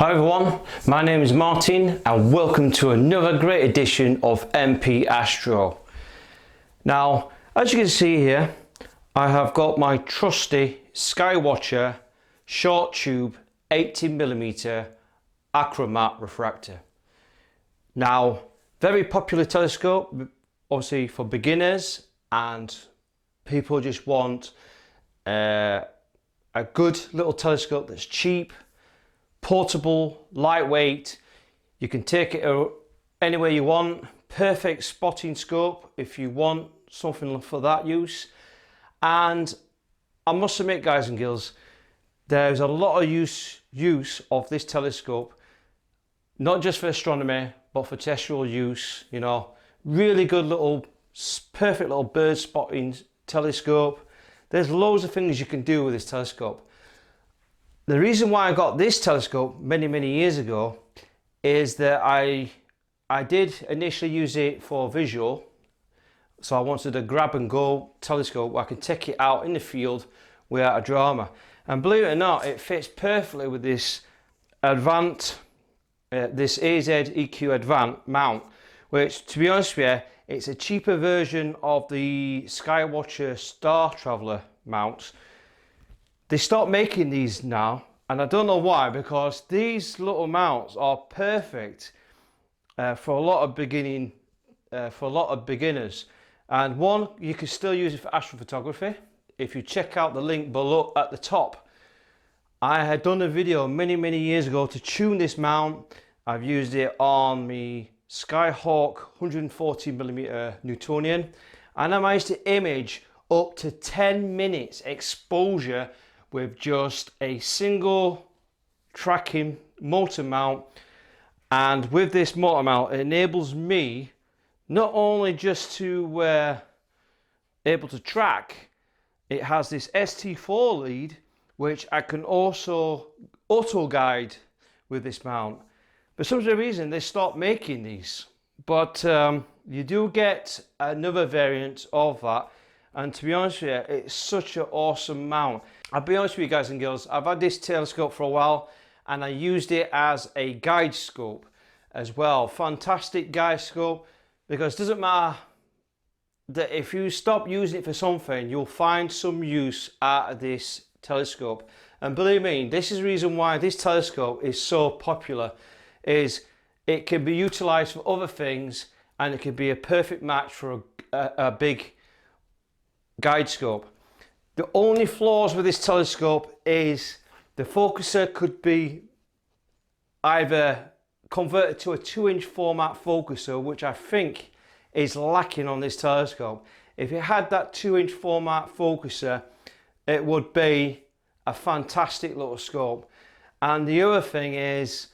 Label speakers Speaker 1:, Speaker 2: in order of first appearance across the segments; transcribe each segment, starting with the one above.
Speaker 1: Hi everyone, my name is Martin and welcome to another great edition of MP Astro. Now, as you can see here, I have got my trusty Skywatcher short tube 80mm achromat refractor. Now, very popular telescope, obviously for beginners and people just want a good little telescope that's cheap, portable, lightweight. You can take it anywhere you want. Perfect spotting scope if you want something for that use. And I must admit, guys and girls, there's a lot of use of this telescope, not just for astronomy but for terrestrial use. You know, really good little, perfect little bird spotting telescope. There's loads of things you can do with this telescope. The reason why I got this telescope many years ago is that I did initially use it for visual. So I wanted a grab and go telescope where I can take it out in the field without a drama. And believe it or not, it fits perfectly with this Advant, this AZ EQ Advant mount, which, to be honest with you, it's a cheaper version of the Skywatcher Startravel mounts. They stopped making these now, and I don't know why, because these little mounts are perfect for a lot of beginners. And one, you can still use it for astrophotography. If you check out the link below at the top, I had done a video many years ago to tune this mount. I've used it on my Skyhawk 140mm Newtonian, and I managed to image up to 10 minutes exposure with just a single tracking motor mount. And with this motor mount, it enables me not only just to able to track, it has this ST4 lead which I can also auto guide with this mount. For some reason they stopped making these, but you do get another variant of that. And to be honest with you, it's such an awesome mount. I'll be honest with you guys and girls, I've had this telescope for a while and I used it as a guide scope as well. Fantastic guide scope, because it doesn't matter that if you stop using it for something, you'll find some use out of this telescope. And believe me, this is the reason why this telescope is so popular, is it can be utilized for other things and it can be a perfect match for a big guide scope. The only flaws with this telescope is the focuser could be either converted to a 2-inch format focuser, which I think is lacking on this telescope. If it had that 2-inch format focuser, it would be a fantastic little scope. And the other thing is,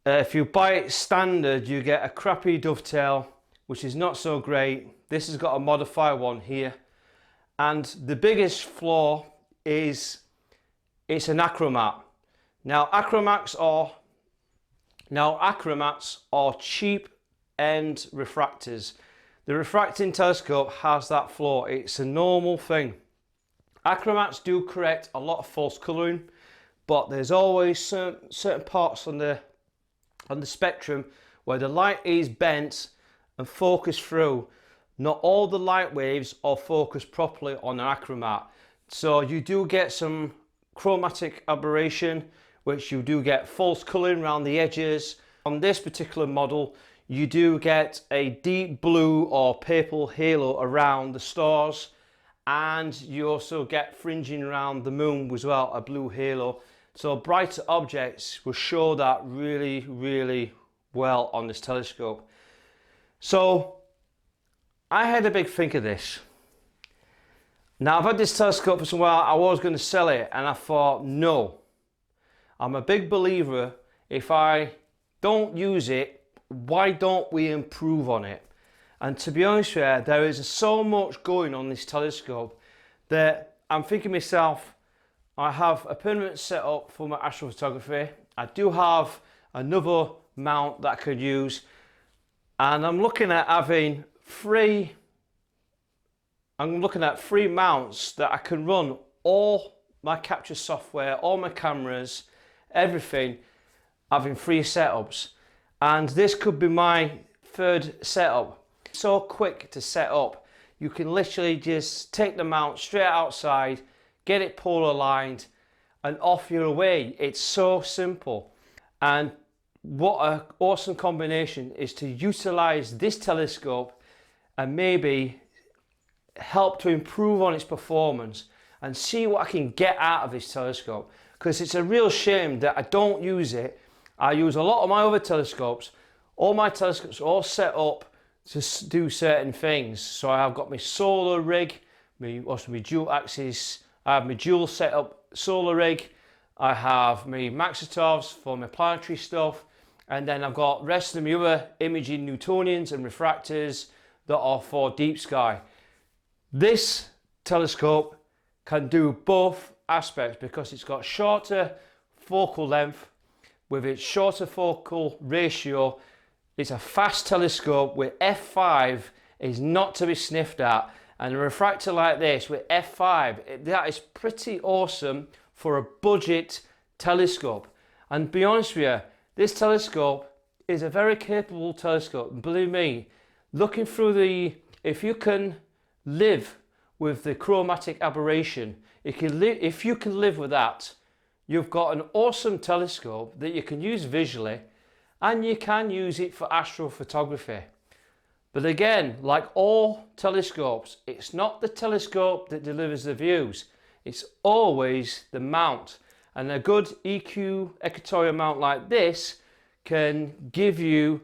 Speaker 1: if you buy it standard, you get a crappy dovetail, which is not so great. This has got a modified one here. And the biggest flaw is it's an achromat. Now acromats are cheap end refractors. The refracting telescope has that flaw. It's a normal thing. Achromats do correct a lot of false colouring, but there's always certain parts on the spectrum where the light is bent and focused through. Not all the light waves are focused properly on an achromat, so you do get some chromatic aberration, which you do get false colouring around the edges. On this particular model, you do get a deep blue or purple halo around the stars, and you also get fringing around the moon as well, a blue halo. So brighter objects will show that really well on this telescope. So I had a big think of this. Now I've had this telescope for some while. I was going to sell it and I thought, no, I'm a big believer, if I don't use it, why don't we improve on it? And to be honest with you, there is so much going on this telescope that I'm thinking to myself, I have a permanent setup for my astrophotography. I do have another mount that I could use, and I'm looking at having three mounts that I can run all my capture software, all my cameras, everything, having 3 setups. And this could be my 3rd setup. So quick to set up. You can literally just take the mount straight outside, get it polar aligned, and off you're away. It's so simple. And what an awesome combination is to utilize this telescope and maybe help to improve on its performance and see what I can get out of this telescope, because it's a real shame that I don't use it. I use a lot of my other telescopes. All my telescopes are all set up to do certain things. So I have got my solar rig, my dual axis, I have my dual setup solar rig, I have my Maxitovs for my planetary stuff, and then I've got rest of my other imaging Newtonians and refractors that are for deep sky. This telescope can do both aspects because it's got shorter focal length. With its shorter focal ratio, it's a fast telescope with f5 is not to be sniffed at, and a refractor like this with f5, that is pretty awesome for a budget telescope. And to be honest with you, this telescope is a very capable telescope. And believe me, looking through if you can live with the chromatic aberration, if you can live with that, you've got an awesome telescope that you can use visually, and you can use it for astrophotography. But again, like all telescopes, it's not the telescope that delivers the views, it's always the mount. And a good EQ equatorial mount like this can give you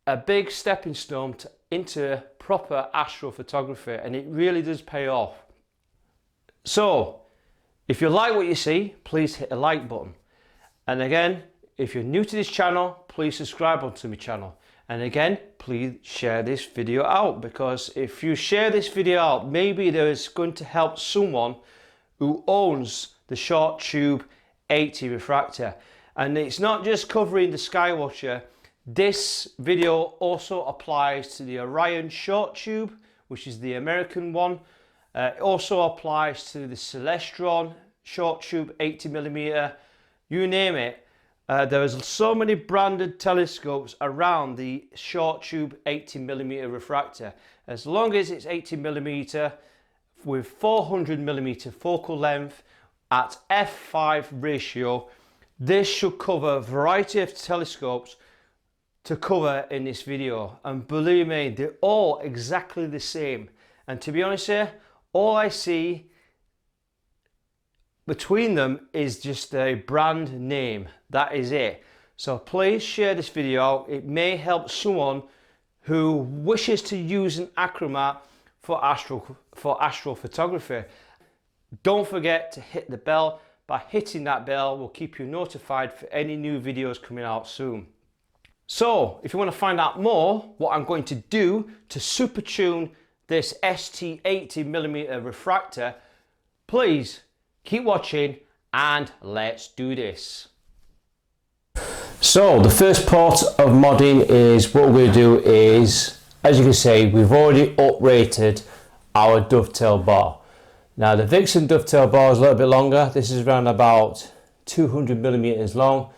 Speaker 1: a big stepping stone into proper astrophotography, and it really does pay off. So if you like what you see, please hit the like button. And again, if you're new to this channel, please subscribe onto my channel. And again, please share this video out, because if you share this video out, maybe there is going to help someone who owns the short tube 80 refractor. And it's not just covering the Skywatcher. This video also applies to the Orion short tube, which is the American one. It also applies to the Celestron short tube 80mm, you name it. There is so many branded telescopes around the short tube 80mm refractor. As long as it's 80mm with 400mm focal length at f5 ratio, this should cover a variety of telescopes to cover in this video. And believe me, they're all exactly the same. And to be honest here, all I see between them is just a brand name. That is it. So please share this video out. It may help someone who wishes to use an achromat for astrophotography. Don't forget to hit the bell. By hitting that bell, we'll keep you notified for any new videos coming out soon. So if you want to find out more what I'm going to do to super tune this ST80mm refractor, please keep watching and let's do this. So the first part of modding is what we're going to do is, as you can see, we've already uprated our dovetail bar. Now the Vixen dovetail bar is a little bit longer. This is around about 200mm long,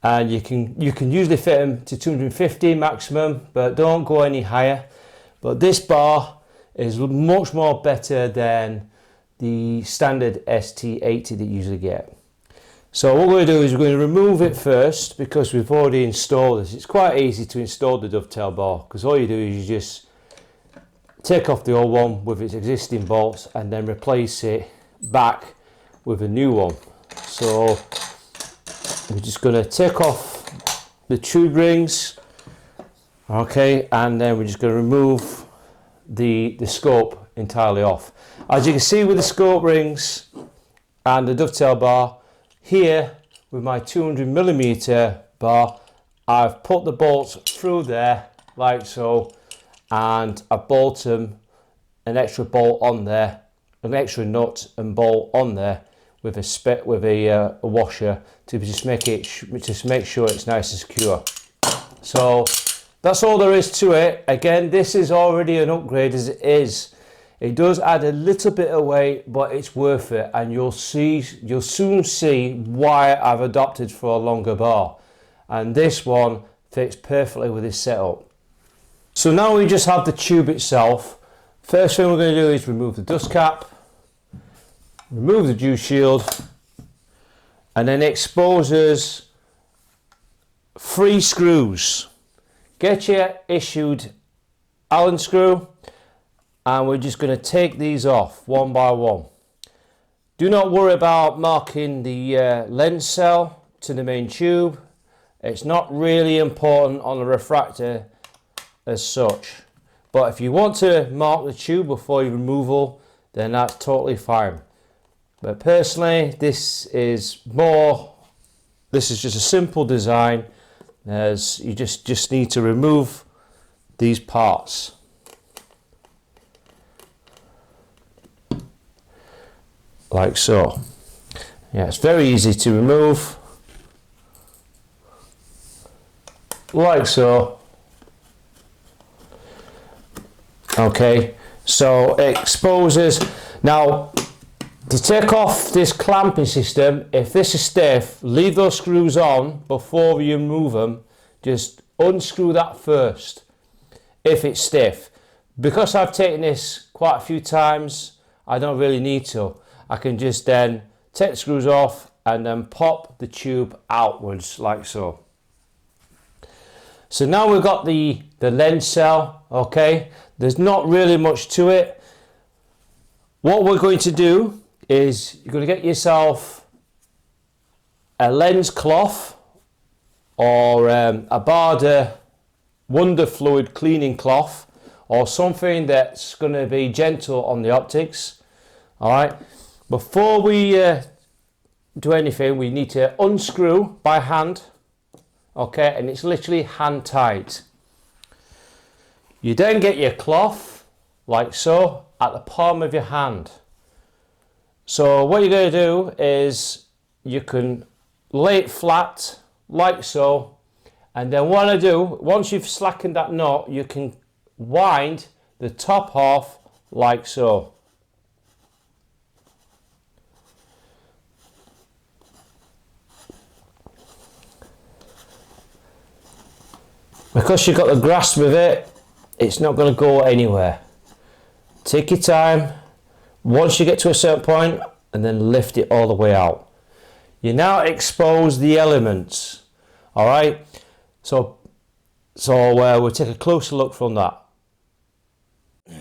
Speaker 1: and you can usually fit them to 250 maximum, but don't go any higher. But this bar is much more better than the standard ST80 that you usually get. So what we're going to do is we're going to remove it first, because we've already installed this. It's quite easy to install the dovetail bar, because all you do is you just take off the old one with its existing bolts and then replace it back with a new one. So we're just going to take off the tube rings, okay, and then we're just going to remove the scope entirely off. As you can see with the scope rings and the dovetail bar, here with my 200mm bar, I've put the bolts through there like so, and I bolt them, an extra bolt on there, an extra nut and bolt on there with a washer to just make sure it's nice and secure. So that's all there is to it. Again, this is already an upgrade as it is. It does add a little bit of weight, but it's worth it, and you'll soon see why I've adopted for a longer bar. And this one fits perfectly with this setup. So now we just have the tube itself. First thing we're going to do is remove the dust cap, remove the dew shield, and then exposes 3 screws. Get your issued Allen screw, and we're just going to take these off one by one. Do not worry about marking the lens cell to the main tube. It's not really important on a refractor as such, but if you want to mark the tube before your removal, then that's totally fine. But personally, this is just a simple design, as you just need to remove these parts. Like so. Yeah, it's very easy to remove. Like so. Okay, so it exposes. Now, to take off this clamping system, if this is stiff, leave those screws on before you remove them. Just unscrew that first if it's stiff. Because I've taken this quite a few times, I don't really need to. I can just then take the screws off and then pop the tube outwards like so. So now we've got the lens cell, okay? There's not really much to it. What we're going to do is you're going to get yourself a lens cloth or a Baader Wonder Fluid cleaning cloth, or something that's going to be gentle on the optics. All right. Before we do anything, we need to unscrew by hand. Okay, and it's literally hand tight. You then get your cloth like so at the palm of your hand. So what you're going to do is you can lay it flat like so, and then what I do, once you've slackened that knot, you can wind the top off like so. Because you've got the grasp of it, it's not going to go anywhere. Take your time. Once you get to a certain point, and then lift it all the way out. You now expose the elements. All right. So we'll take a closer look from that.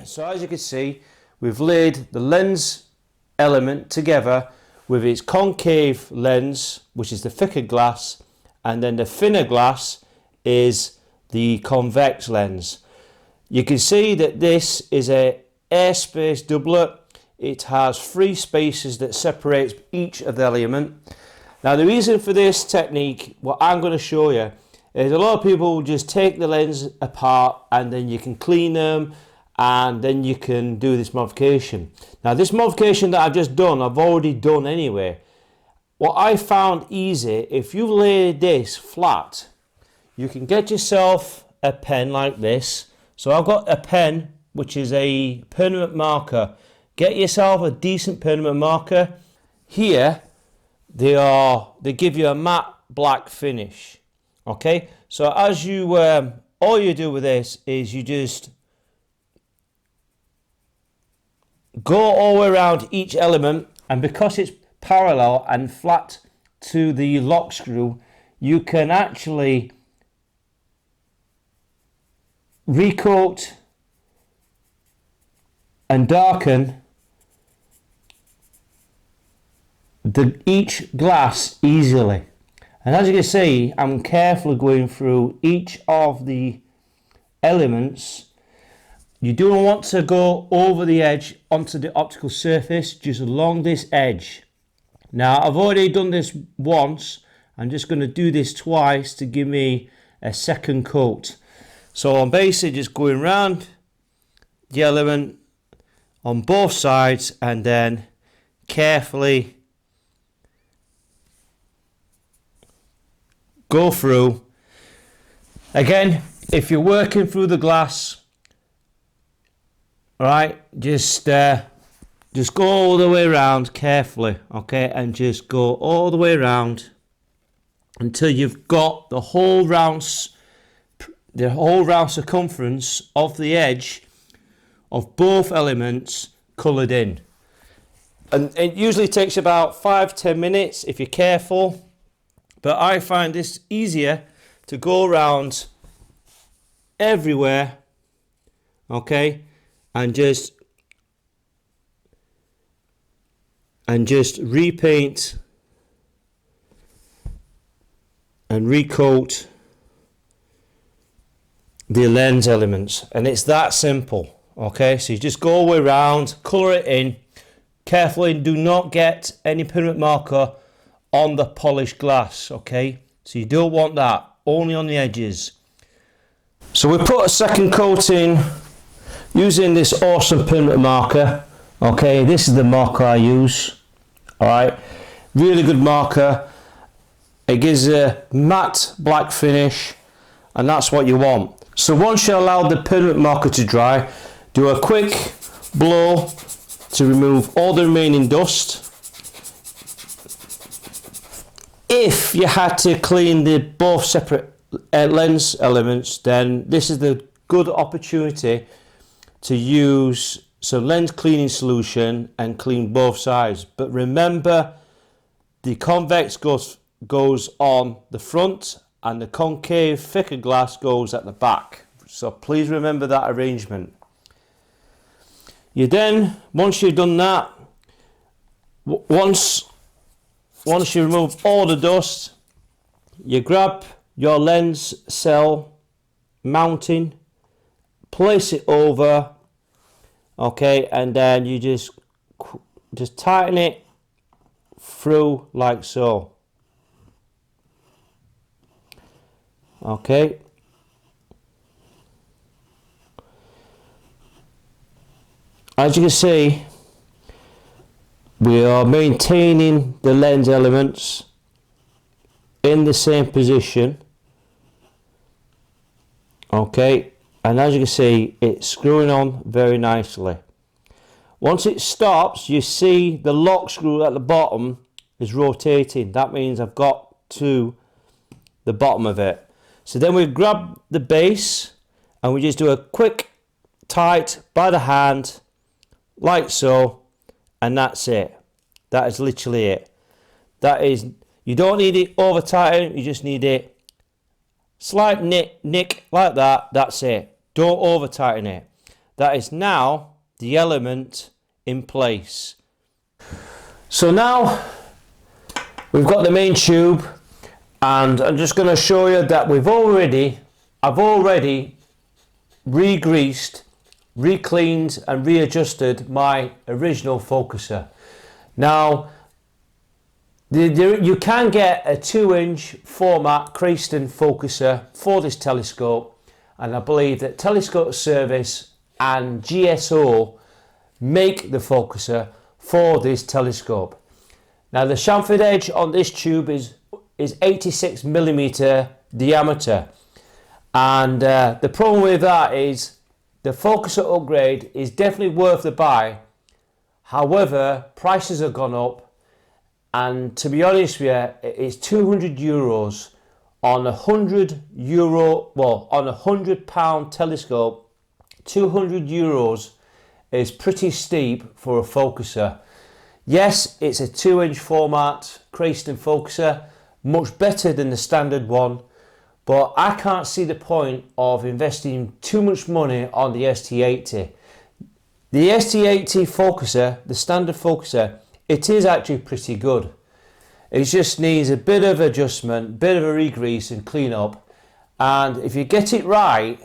Speaker 1: So as you can see, we've laid the lens element together with its concave lens, which is the thicker glass, and then the thinner glass is the convex lens. You can see that this is a airspace doublet. It has 3 spaces that separates each of the element. Now the reason for this technique, what I'm going to show you, is a lot of people just take the lens apart and then you can clean them and then you can do this modification. Now this modification that I've just done, I've already done anyway. What I found easy, if you lay this flat, you can get yourself a pen like this. So I've got a pen which is a permanent marker. Get yourself a decent permanent marker. Here they give you a matte black finish. Okay, so as you all you do with this is you just go all the way around each element, and because it's parallel and flat to the lock screw, you can actually recoat and darken each glass easily. And as you can see, I'm carefully going through each of the elements. You don't want to go over the edge onto the optical surface, just along this edge. Now I've already done this once. I'm just going to do this twice to give me a second coat. So I'm basically just going around the element on both sides and then carefully go through. Again, if you're working through the glass, All right, just go all the way around carefully, okay, and just go all the way around until you've got the whole round circumference of the edge of both elements coloured in. And it usually takes about 5-10 minutes if you're careful, but I find this easier to go around everywhere, okay, and just repaint and recoat the lens elements, and it's that simple. Okay, so you just go all the way around, colour it in carefully, and do not get any pigment marker on the polished glass, okay, so you don't want that, only on the edges. So we put a second coating using this awesome pigment marker. Okay, this is the marker I use. Alright, really good marker. It gives a matte black finish, and that's what you want. So once you allow the pigment marker to dry, do a quick blow to remove all the remaining dust. If you had to clean the both separate lens elements, then this is the good opportunity to use some lens cleaning solution and clean both sides. But remember, the convex goes on the front and the concave thicker glass goes at the back. So please remember that arrangement. You then, once you've done that, once you remove all the dust, you grab your lens cell mounting, place it over, okay, and then you just tighten it through like so. Okay. As you can see, we are maintaining the lens elements in the same position. Okay, and as you can see, it's screwing on very nicely. Once it stops, you see the lock screw at the bottom is rotating. That means I've got to the bottom of it. So then we grab the base and we just do a quick tight by the hand like so, and that's it. That is literally it. That is, you don't need it over tighten, you just need it slight nick like that. That's it. Don't over tighten it. That is now the element in place. So now we've got the main tube, and I'm just going to show you that I've already re-greased, re-cleaned and readjusted my original focuser. Now you can get a 2-inch format Creaston focuser for this telescope, and I believe that Telescope Service and GSO make the focuser for this telescope. Now the chamfered edge on this tube is 86mm diameter, and the problem with that is the focuser upgrade is definitely worth the buy. However, prices have gone up, and to be honest with you, it's €200 on on a £100 telescope. €200 is pretty steep for a focuser. Yes, it's a 2-inch format Creaston focuser, much better than the standard one, but I can't see the point of investing too much money on the ST80. The ST80 focuser, the standard focuser, it is actually pretty good. It just needs a bit of adjustment, bit of a re-grease and clean up, and if you get it right,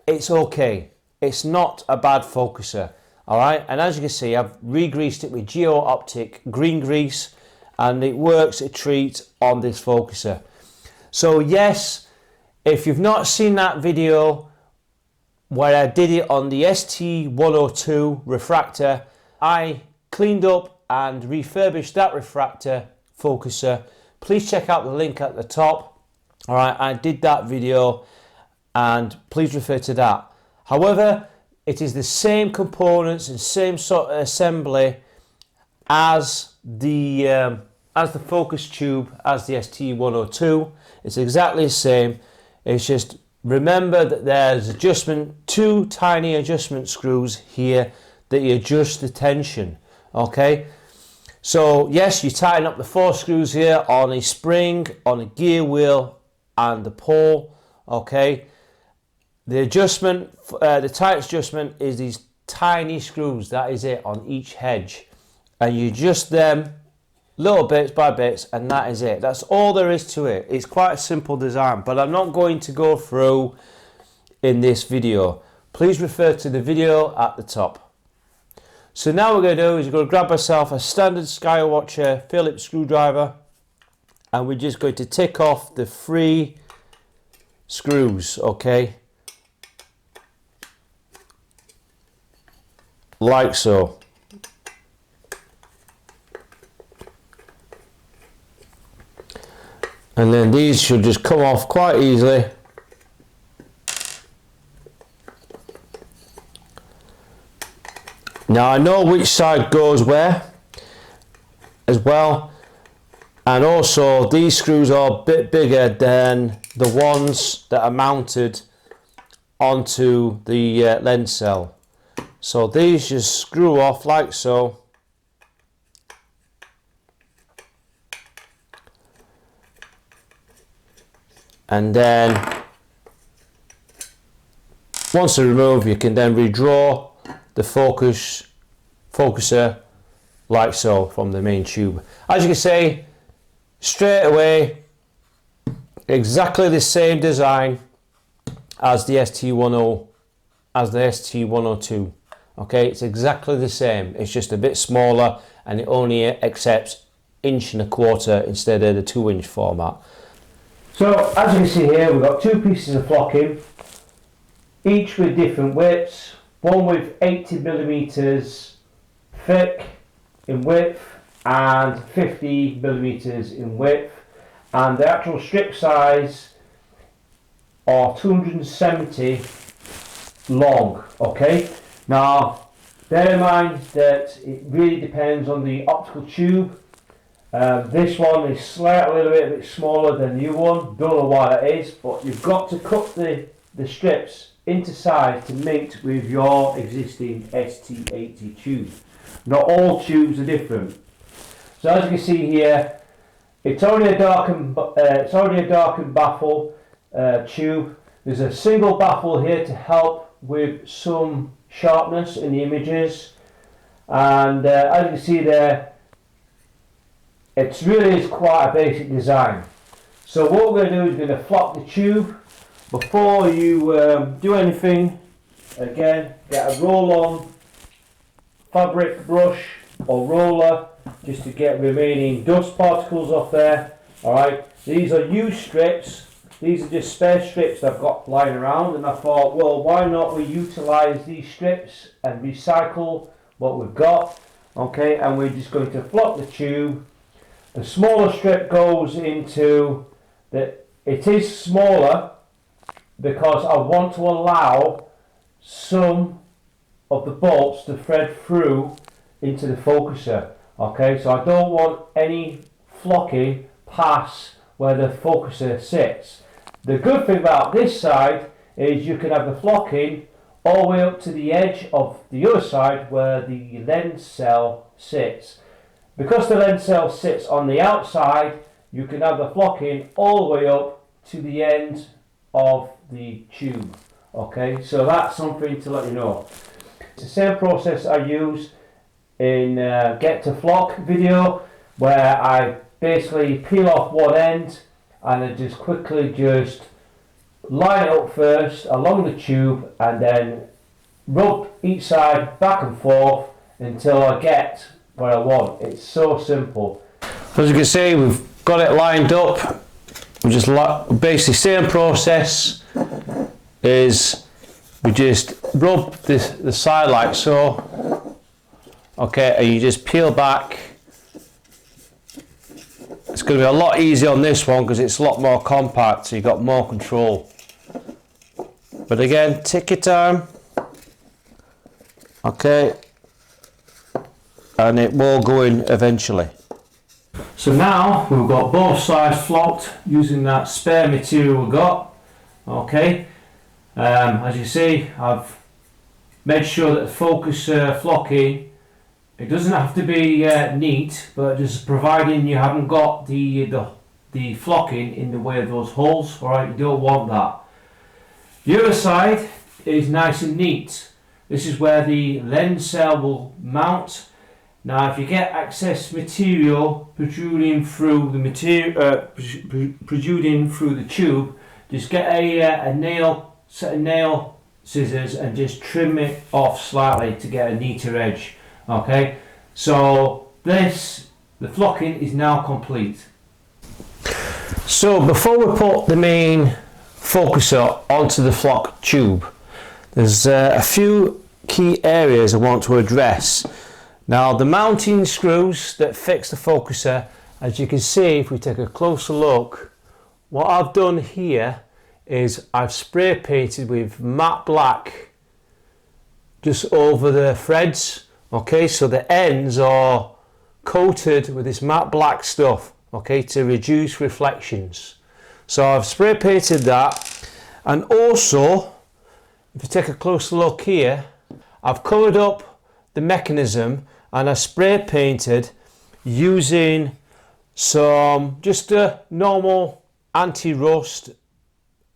Speaker 1: it's okay. It's not a bad focuser. Alright, and as you can see, I've re-greased it with Geo Optic green grease, and it works a treat on this focuser. So yes, if you've not seen that video where I did it on the ST102 refractor, I cleaned up and refurbished that refractor focuser. Please check out the link at the top. Alright, I did that video and please refer to that. However, it is the same components and same sort of assembly as the focus tube, as the ST102. It's exactly the same. It's just remember that there's two tiny adjustment screws here that you adjust the tension. Okay, so yes, you tighten up the 4 screws here on a spring, on a gear wheel and the pole. Okay, the adjustment, the tightest adjustment is these tiny screws. That is it, on each hedge, and you adjust them little bits by bits, and that is it. That's all there is to it. It's quite a simple design, but I'm not going to go through in this video. Please refer to the video at the top. So now what we're going to do is we're going to grab ourselves a standard Skywatcher Phillips screwdriver, and we're just going to tick off the 3 screws, okay, like so. And then these should just come off quite easily. Now I know which side goes where as well, and also these screws are a bit bigger than the ones that are mounted onto the lens cell. So these just screw off like so. And then once they're removed, you can then redraw the focuser like so from the main tube. As you can see, straight away, exactly the same design as the ST102. Okay, it's exactly the same. It's just a bit smaller, and it only accepts 1.25 inches instead of the 2-inch format. So as you can see here, we've got 2 pieces of flocking, each with different widths. One with 80mm thick in width and 50mm in width, and the actual strip size are 270 long. Okay, now bear in mind that it really depends on the optical tube. This one is slightly a little bit smaller than the new one. Don't know why that is, but you've got to cut the strips into size to mate with your existing ST80 tube. Not all tubes are different. So as you can see here, it's already a darkened baffle tube. There's a single baffle here to help with some sharpness in the images, and as you can see there, it really is quite a basic design. So what we're going to do is we're going to flock the tube. Before you do anything, again, get a roll-on fabric brush or roller just to get remaining dust particles off there. Alright, these are used strips. These are just spare strips that I've got lying around, and I thought, well, why not we utilise these strips and recycle what we've got. Okay, and we're just going to flock the tube. The smaller strip goes into the, it is smaller because I want to allow some of the bolts to thread through into the focuser. Okay, so I don't want any flocking past where the focuser sits. The good thing about this side is you can have the flocking all the way up to the edge of the other side where the lens cell sits. Because the lens cell sits on the outside, you can have the flocking all the way up to the end of the tube. Okay, so that's something to let you know. It's the same process I use in Get to Flock video, where I basically peel off one end and I just quickly just line it up first along the tube and then rub each side back and forth until I get where I want. It's so simple. As you can see, we've got it lined up. We just basically same process is we just rub the side like so. Okay, and you just peel back. It's going to be a lot easier on this one because it's a lot more compact, so you've got more control. But again, take your time. okay, and it will go in eventually. So now we've got both sides flocked using that spare material we got. Okay, as you see, I've made sure that the focus flocking, it doesn't have to be neat, but just providing you haven't got the flocking in the way of those holes. Alright, you don't want that. The other side is nice and neat. This is where the lens cell will mount. Now if you get excess material protruding through the tube, just get a set of nail scissors and just trim it off slightly to get a neater edge. Okay, so the flocking is now complete. So before we put the main focuser onto the flock tube, there's a few key areas I want to address. Now the mounting screws that fix the focuser, as you can see if we take a closer look, what I've done here is I've spray painted with matte black just over the threads. Okay, so the ends are coated with this matte black stuff, okay, to reduce reflections. So I've spray painted that, and also if you take a closer look here, I've covered up the mechanism and I spray painted using some just a normal anti-rust,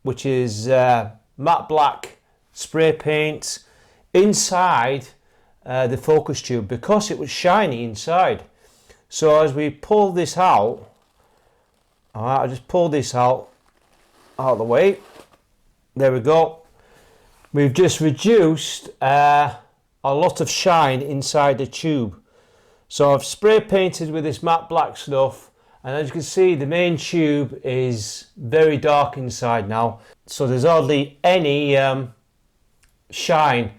Speaker 1: which is matte black spray paint inside the focus tube because it was shiny inside. So as we pull this out, alright, I just pull this out of the way. There we go. We've just reduced a lot of shine inside the tube. So I've spray painted with this matte black stuff, and as you can see the main tube is very dark inside now, so there's hardly any shine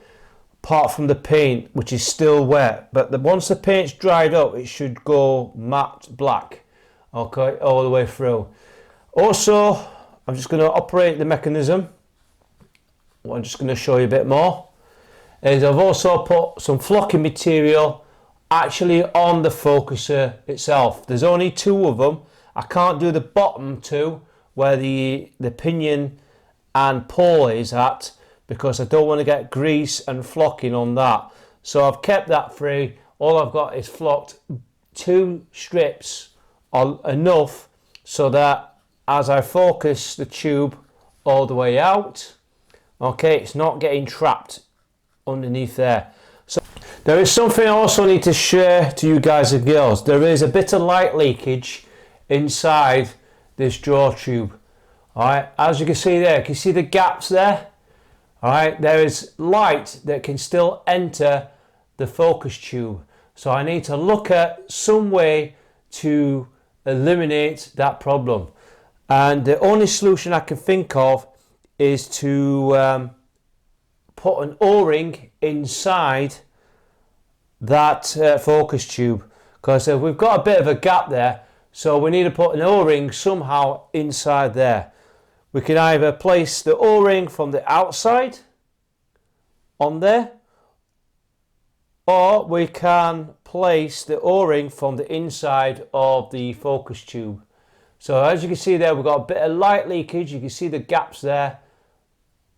Speaker 1: apart from the paint, which is still wet, but once the paint's dried up it should go matte black, okay, all the way through. Also I'm just going to operate the mechanism. What I'm just going to show you a bit more is I've also put some flocking material actually on the focuser itself. There's only two of them. I can't do the bottom two where the pinion and pole is at, because I don't want to get grease and flocking on that. So I've kept that free. All I've got is flocked two strips enough so that as I focus the tube all the way out, okay, it's not getting trapped underneath there. So there is something I also need to share to you guys and girls. There is a bit of light leakage inside this draw tube. Alright, as you can see there, can you see the gaps there? Alright, there is light that can still enter the focus tube. So I need to look at some way to eliminate that problem. And the only solution I can think of is to put an O-ring inside that focus tube, because we've got a bit of a gap there, so we need to put an O-ring somehow inside there. We can either place the O-ring from the outside on there, or we can place the O-ring from the inside of the focus tube. So as you can see there, we've got a bit of light leakage. You can see the gaps there.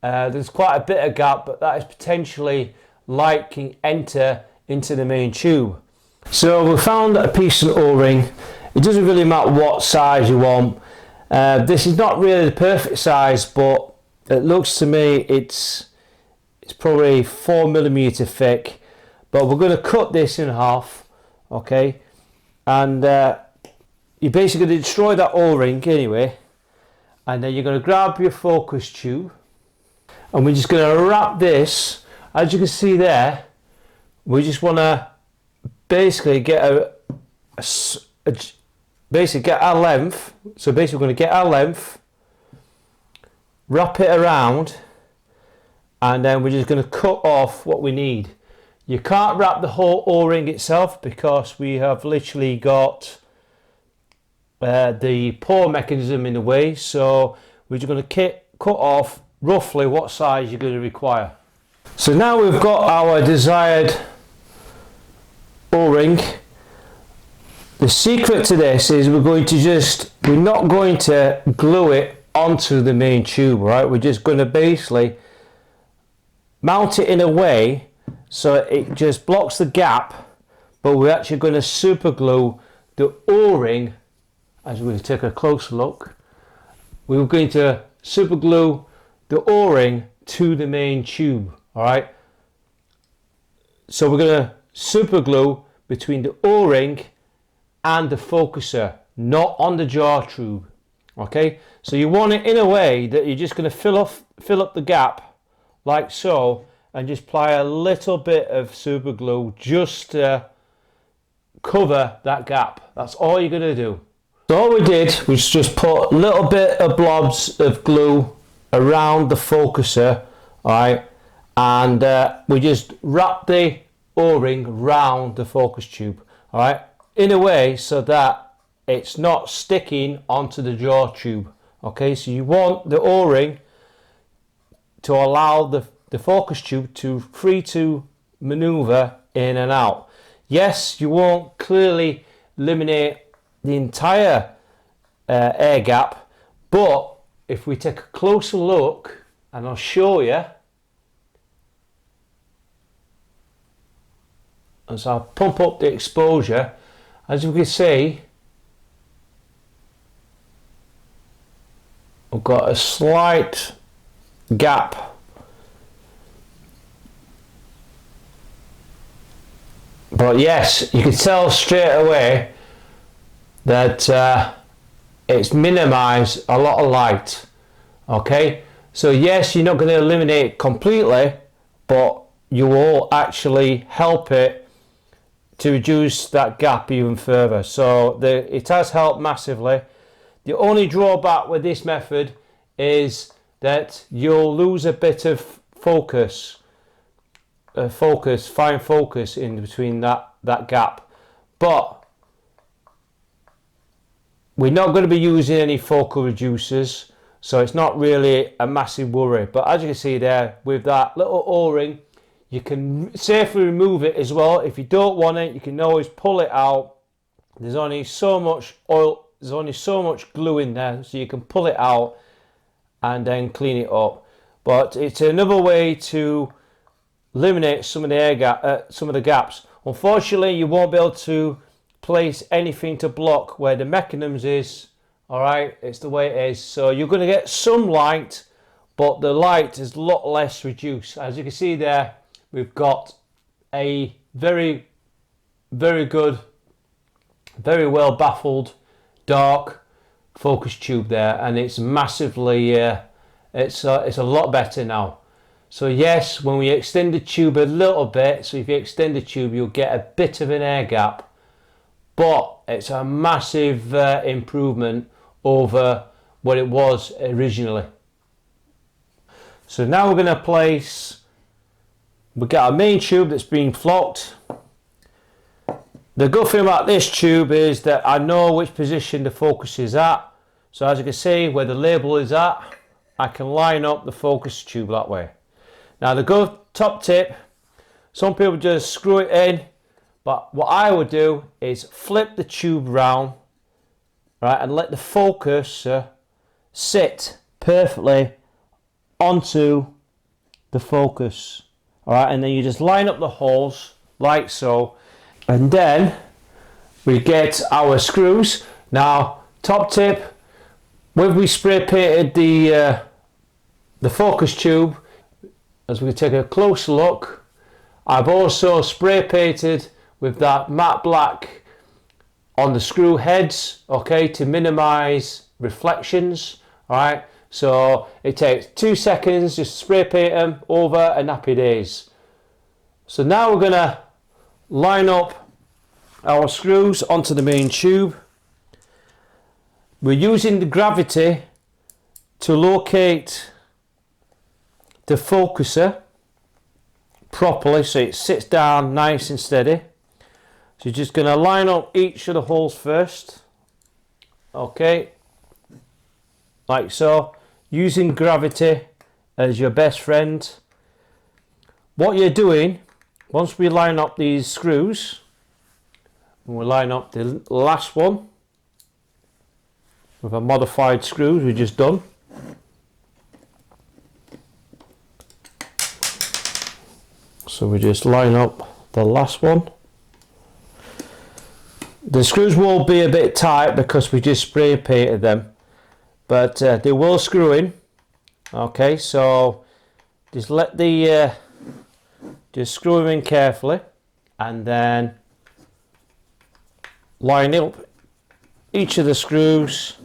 Speaker 1: There's quite a bit of gap, but that is potentially light can enter into the main tube. So we found a piece of O-ring. It doesn't really matter what size you want. This is not really the perfect size, but it looks to me it's probably 4mm thick. But we're going to cut this in half, okay? And you're basically going to destroy that O-ring anyway, and then you're going to grab your focus tube, and we're just going to wrap this. As you can see there, we just want to basically get get our length. So basically we're going to get our length, wrap it around, and then we're just going to cut off what we need. You can't wrap the whole O-ring itself because we have literally got the pore mechanism in the way, so we're just going to cut off roughly what size you're going to require. So now we've got our desired O-ring. The secret to this is we're not going to glue it onto the main tube, right? We're just going to basically mount it in a way so it just blocks the gap, but we're actually going to super glue the O-ring. As we take a closer look, we're going to super glue the O-ring to the main tube. All right, so we're going to super glue between the O-ring and the focuser, not on the jaw tube. Okay, so you want it in a way that you're just going to fill up the gap like so, and just apply a little bit of super glue just to cover that gap. That's all you're going to do. So all we did was just put a little bit of blobs of glue around the focuser, all right, and we just wrap the O-ring round the focus tube, all right, in a way so that it's not sticking onto the jaw tube. Okay, so you want the O-ring to allow the focus tube to free to maneuver in and out. Yes, you won't clearly eliminate the entire air gap, but if we take a closer look, and I'll show you, as I pump up the exposure, as you can see, I've got a slight gap, but yes, you can tell straight away that it's minimized a lot of light. Okay, so yes, you're not going to eliminate it completely, but you will actually help it to reduce that gap even further. So it has helped massively. The only drawback with this method is that you'll lose a bit of fine focus in between that gap, but we're not going to be using any focal reducers, so it's not really a massive worry. But as you can see there, with that little O-ring, you can safely remove it as well. If you don't want it, you can always pull it out. There's only so much oil, there's only so much glue in there, so you can pull it out and then clean it up. But it's another way to eliminate some of the gaps. Unfortunately, you won't be able to place anything to block where the mechanism is. All right, it's the way it is. So you're going to get some light, but the light is a lot less reduced. As you can see there, we've got a very, very good, very well baffled dark focus tube there, and it's massively it's a lot better now. So yes, when we extend the tube a little bit, so if you extend the tube, you'll get a bit of an air gap, but it's a massive improvement over what it was originally. So now we're going to place, we've got our main tube that's been flocked. The good thing about this tube is that I know which position the focus is at. So as you can see, where the label is at, I can line up the focus tube that way. Now the good top tip, some people just screw it in, but what I would do is flip the tube round, right, and let the focus sit perfectly onto the focus. All right, and then you just line up the holes like so, and then we get our screws. Now, top tip, when we spray painted the focus tube, as we take a closer look, I've also spray painted with that matte black on the screw heads, okay, to minimize reflections. All right, so it takes 2 seconds, just spray paint them over, and happy days. So now we're gonna line up our screws onto the main tube. We're using the gravity to locate the focuser properly so it sits down nice and steady. So you're just going to line up each of the holes first, okay, like so, using gravity as your best friend. what you're doing, once we line up these screws, and we'll line up the last one with a modified screws we just done. So we just line up the last one. The screws will be a bit tight because we just spray painted them, but they will screw in. Okay, so just let the just screw them in carefully, and then line up each of the screws.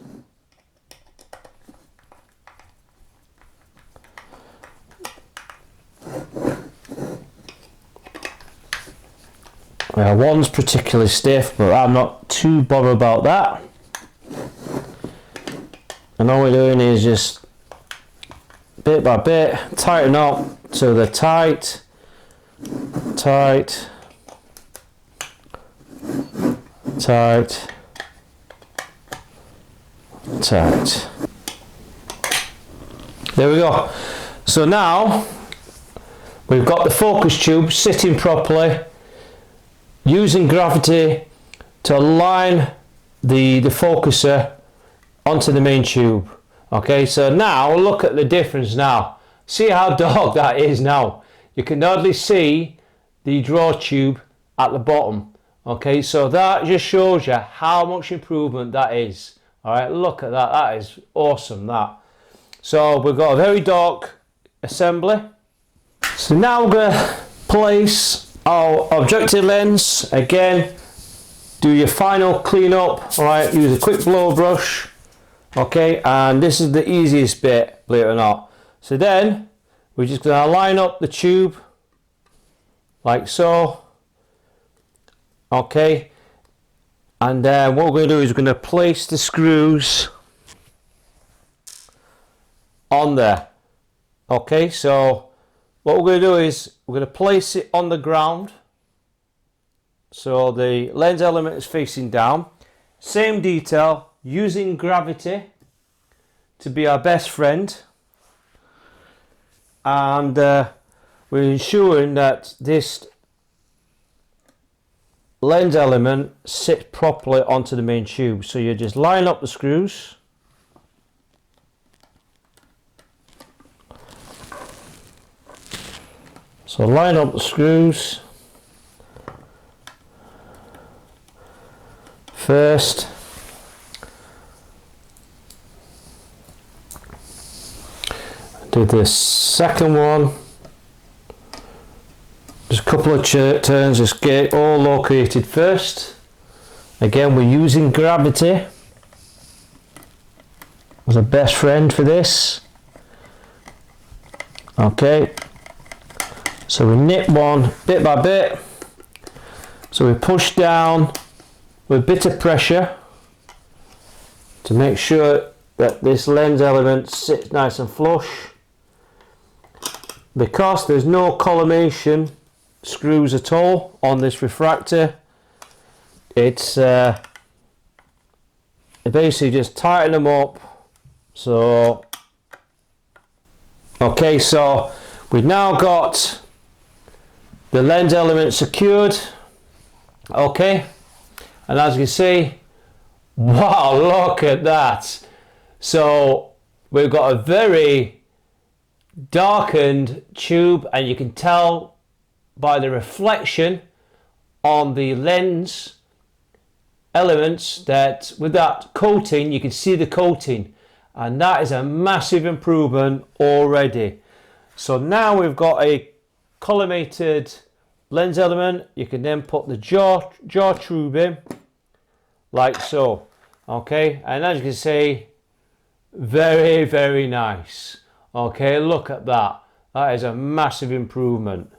Speaker 1: One's particularly stiff, but I'm not too bothered about that. And all we're doing is just bit by bit tighten up so they're tight, tight, tight, tight. There we go. So now we've got the focus tube sitting properly, using gravity to align the focuser onto the main tube. Okay, so now look at the difference now. See how dark that is now. You can hardly see the draw tube at the bottom. Okay, so that just shows you how much improvement that is. All right, look at that. That is awesome, that. So we've got a very dark assembly. So now we're going to place our objective lens. Again, do your final cleanup. All right, use a quick blow brush. Okay, and this is the easiest bit, believe it or not. So then we're just going to line up the tube like so. Okay, and then what we're going to do is we're going to place the screws on there. Okay, so what we're going to do is we're going to place it on the ground so the lens element is facing down. Same detail, using gravity to be our best friend, and we're ensuring that this lens element sits properly onto the main tube. So you just line up the screws. So line up the screws first. Do the second one. Just a couple of turns, just get it all located first. Again, we're using gravity as a best friend for this. Okay, so we nip one bit by bit. So we push down with a bit of pressure to make sure that this lens element sits nice and flush. Because there's no collimation screws at all on this refractor, it's basically just tighten them up. So okay, so we've now got the lens element secured. Okay, and as you can see, wow, look at that. So we've got a very darkened tube, and you can tell by the reflection on the lens elements that with that coating, you can see the coating, and that is a massive improvement already. So now we've got a collimated lens element. You can then put the jaw tube in like so. Okay, and as you can see, very, very nice. Okay, look at that. That is a massive improvement.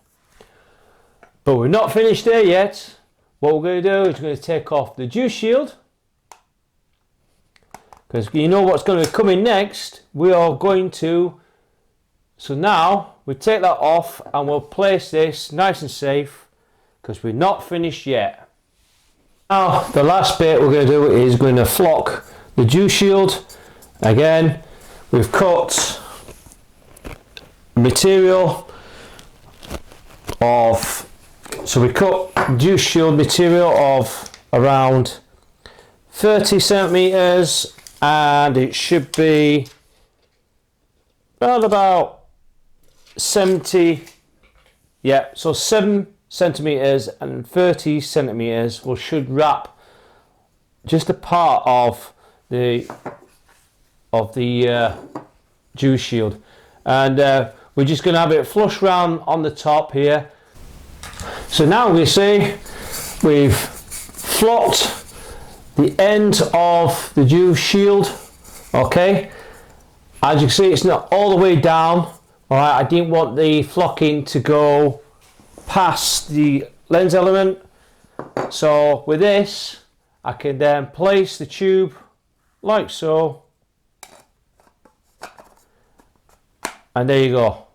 Speaker 1: But we're not finished there yet. What we're going to do is we're going to take off the dew shield, because you know what's going to be coming next. We are going to, so now we take that off and we'll place this nice and safe, because we're not finished yet. Now the last bit we're going to do is going to flock the dew shield. Again, we've cut material of, so we cut dew shield material of around 30 centimeters, and it should be around about 70, yeah, so 7 centimeters and 30 centimeters will should wrap just a part of the dew shield, and we're just going to have it flush round on the top here. So now we see we've flocked the end of the dew shield. Okay, as you can see, it's not all the way down. All right, I didn't want the flocking to go past the lens element, so with this I can then place the tube like so, and there you go.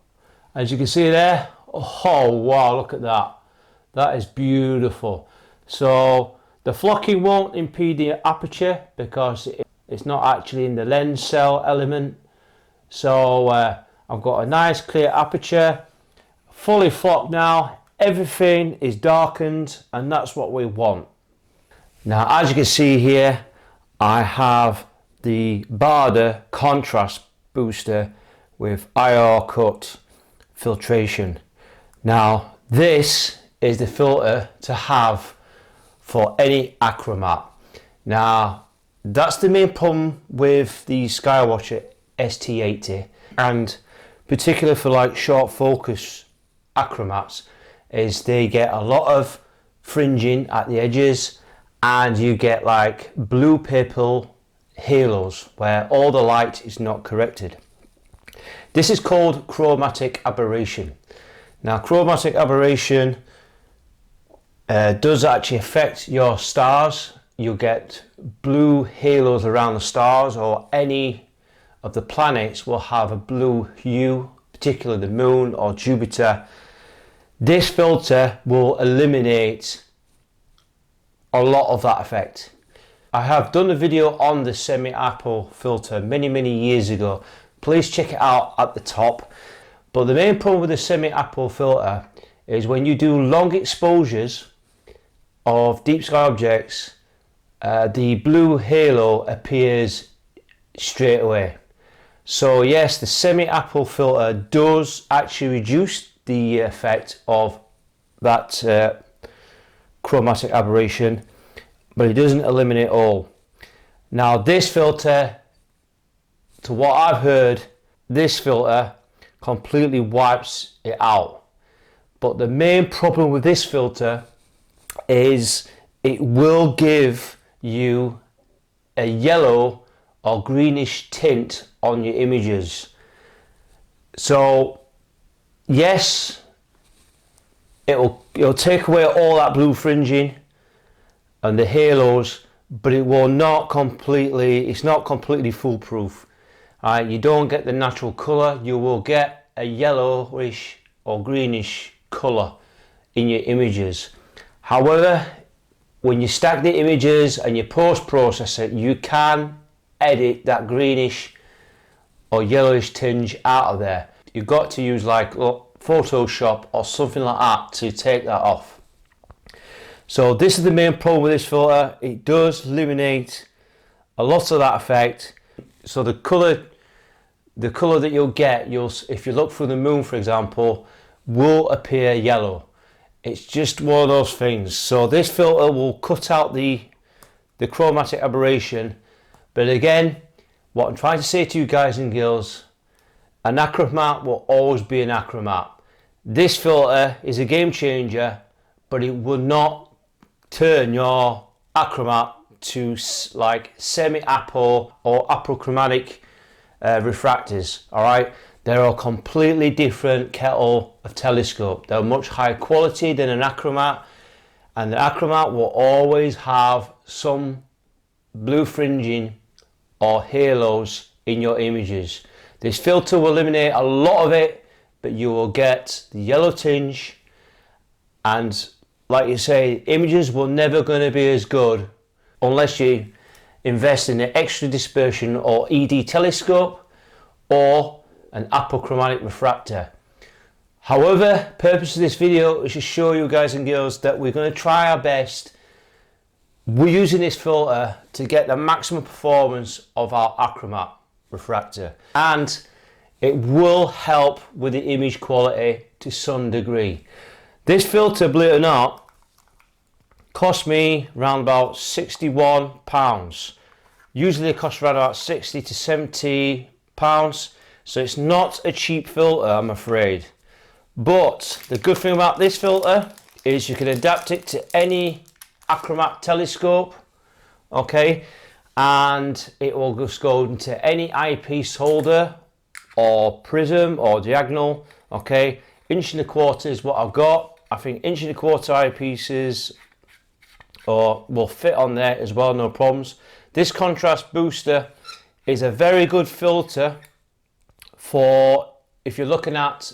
Speaker 1: As you can see there, oh wow, look at that, that is beautiful. So the flocking won't impede the aperture because it's not actually in the lens cell element. So I've got a nice clear aperture, fully flocked now, everything is darkened, and that's what we want. Now as you can see here, I have the Baader contrast booster with IR cut filtration. Now this is the filter to have for any achromat. Now that's the main problem with the Skywatcher ST80, and particularly for like short focus achromats, is they get a lot of fringing at the edges, and you get like blue purple halos where all the light is not corrected. This is called chromatic aberration. Now chromatic aberration does actually affect your stars. You'll get blue halos around the stars, or any of the planets will have a blue hue, particularly the moon or Jupiter. This filter will eliminate a lot of that effect. I have done a video on the semi-apple filter many years ago. Please check it out at the top. But the main problem with the semi-apple filter is when you do long exposures of deep sky objects, the blue halo appears straight away. So yes, the semi-apple filter does actually reduce the effect of that chromatic aberration, but it doesn't eliminate all. Now this filter, to what I've heard, this filter completely wipes it out. But the main problem with this filter is it will give you a yellow or greenish tint on your images. So yes, it'll take away all that blue fringing and the halos, but it will not completely, it's not completely foolproof. You don't get the natural colour, you will get a yellowish or greenish colour in your images. However, when you stack the images and you post-process it, you can edit that greenish or yellowish tinge out of there. You've got to use like Photoshop or something like that to take that off. So this is the main problem with this filter. It does eliminate a lot of that effect. So the colour that you'll get, if you look through the moon for example, will appear yellow. It's just one of those things. So this filter will cut out the chromatic aberration. But again, what I'm trying to say to you guys and girls, an achromat will always be an achromat. This filter is a game changer, but it will not turn your achromat to like semi-apple or apochromatic refractors. All right, they're a completely different kettle of telescope. They're much higher quality than an achromat, and the achromat will always have some blue fringing or halos in your images. This filter will eliminate a lot of it, but you will get the yellow tinge, and like you say, images will never going to be as good unless you invest in an extra dispersion or ED telescope or an apochromatic refractor. However, purpose of this video is to show you guys and girls that we're going to try our best. We're using this filter to get the maximum performance of our achromat refractor, and it will help with the image quality to some degree. This filter, believe it or not, cost me around about £61. Usually it costs around about £60 to £70, so it's not a cheap filter, I'm afraid. But the good thing about this filter is you can adapt it to any achromat telescope, okay, and it will just go into any eyepiece holder or prism or diagonal, okay. 1.25" is what I've got. I think 1.25" eyepieces will fit on there as well, no problems. This contrast booster is a very good filter for if you're looking at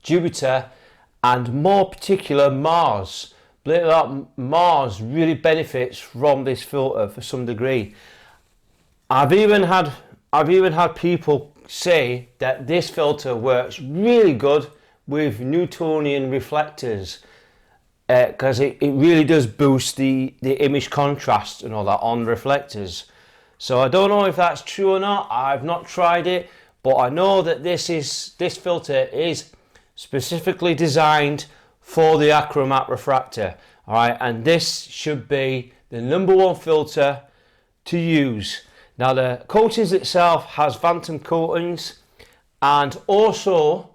Speaker 1: Jupiter and more particular Mars. Believe it or not, Mars really benefits from this filter for some degree. I've even had people say that this filter works really good with Newtonian reflectors, because it really does boost the image contrast and all that on reflectors. So I don't know if that's true or not. I've not tried it, but I know that this filter is specifically designed for the achromat refractor. All right, and this should be the #1 filter to use. Now the coatings itself has phantom coatings, and also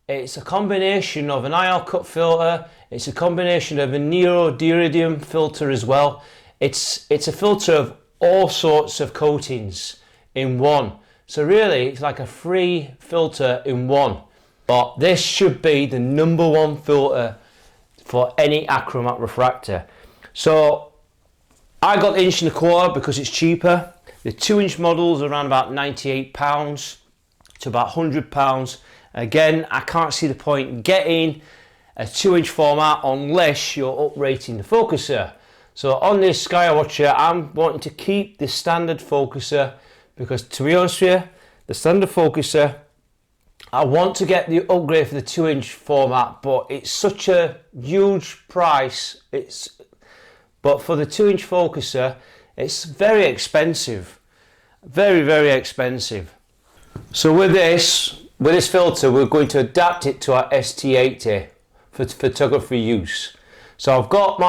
Speaker 1: it's a combination of an IR cut filter. It's a combination of a neodymium filter as well. It's a filter of all sorts of coatings in one. So really it's like a free filter in one. But this should be the #1 filter for any achromat refractor. So I got the 1.25" because it's cheaper. The 2" models are around about £98 to about £100. Again, I can't see the point in getting a 2" format unless you're uprating the focuser. So on this Skywatcher, I'm wanting to keep the standard focuser because, to be honest with you, the standard focuser, I want to get the upgrade for the 2" format, but it's such a huge price. But for the 2" focuser, it's very expensive, very expensive. So with this filter, we're going to adapt it to our ST80 for photography use. So I've got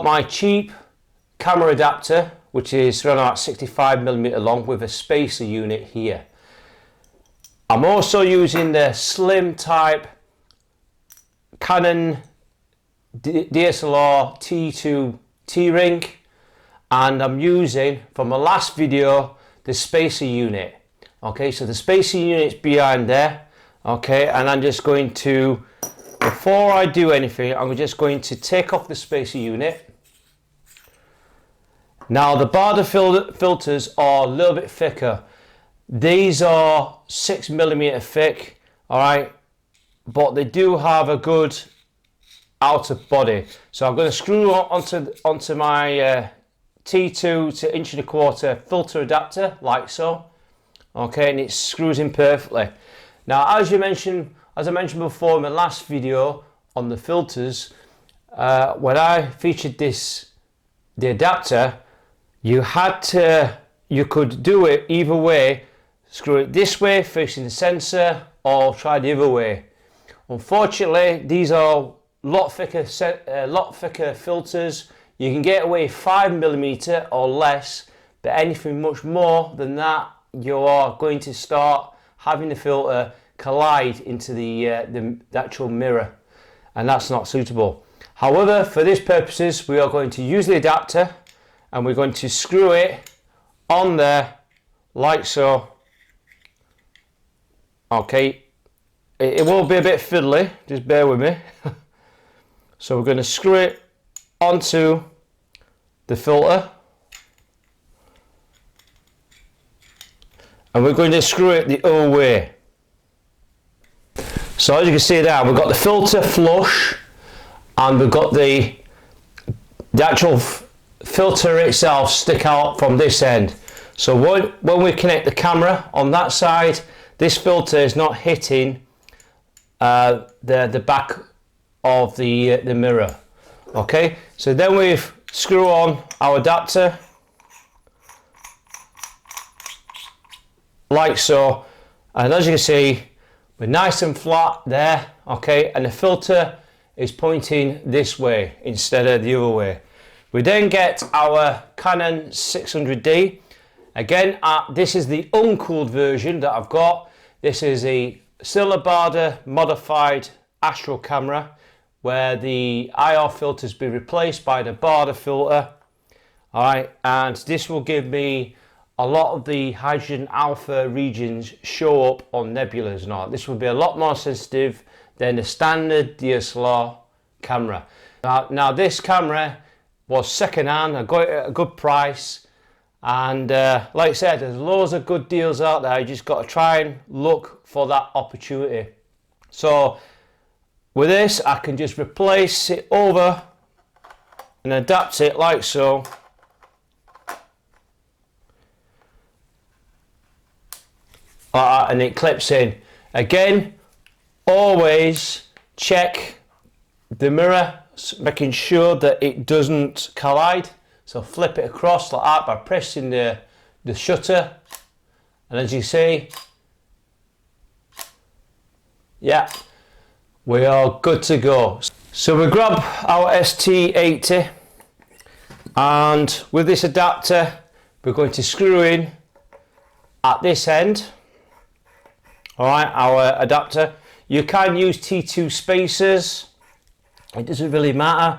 Speaker 1: my cheap camera adapter, which is around about 65mm long with a spacer unit here. I'm also using the slim type Canon DSLR T2 T-ring, and I'm using, from my last video, the spacer unit. Okay, so the spacer unit's behind there. Okay, and I'm just going to, before I do anything, I'm just going to take off the spacer unit. Now the Baader filters are a little bit thicker. These are 6mm thick, all right, but they do have a good outer body. So I'm going to screw onto my T2 to 1.25" filter adapter like so. Okay, and it screws in perfectly. Now, as I mentioned before in my last video on the filters, when I featured the adapter, you could do it either way. Screw it this way facing the sensor, or try the other way. Unfortunately, these are a lot thicker filters. You can get away 5mm or less, but anything much more than that, you are going to start having the filter collide into the actual mirror, and that's not suitable. However, for these purposes, we are going to use the adapter, and we're going to screw it on there like so. Okay, it will be a bit fiddly, just bear with me. So we're going to screw it onto the filter, and we're going to screw it the other way. So as you can see there, we've got the filter flush, and we've got the actual filter itself stick out from this end. So when we connect the camera on that side, this filter is not hitting the back of the mirror. Okay, so then we screw on our adapter like so, and as you can see, we're nice and flat there. Okay, and the filter is pointing this way instead of the other way. We then get our Canon 600D. Again, this is the uncooled version that I've got. This is still a Baader modified Astro camera, where the IR filters be replaced by the Baader filter. Alright, and this will give me a lot of the hydrogen alpha regions show up on nebulas and all. This will be a lot more sensitive than the standard DSLR camera. Now this camera was second hand. I got it at a good price, and like I said, there's loads of good deals out there. You just got to try and look for that opportunity. So with this, I can just replace it over and adapt it like so. And it clips in. Again, always check the mirror, making sure that it doesn't collide. So flip it across like that by pressing the shutter, and as you see, yeah, we are good to go. So we grab our ST80, and with this adapter we're going to screw in at this end. Alright, our adapter. You can use T2 spacers, it doesn't really matter,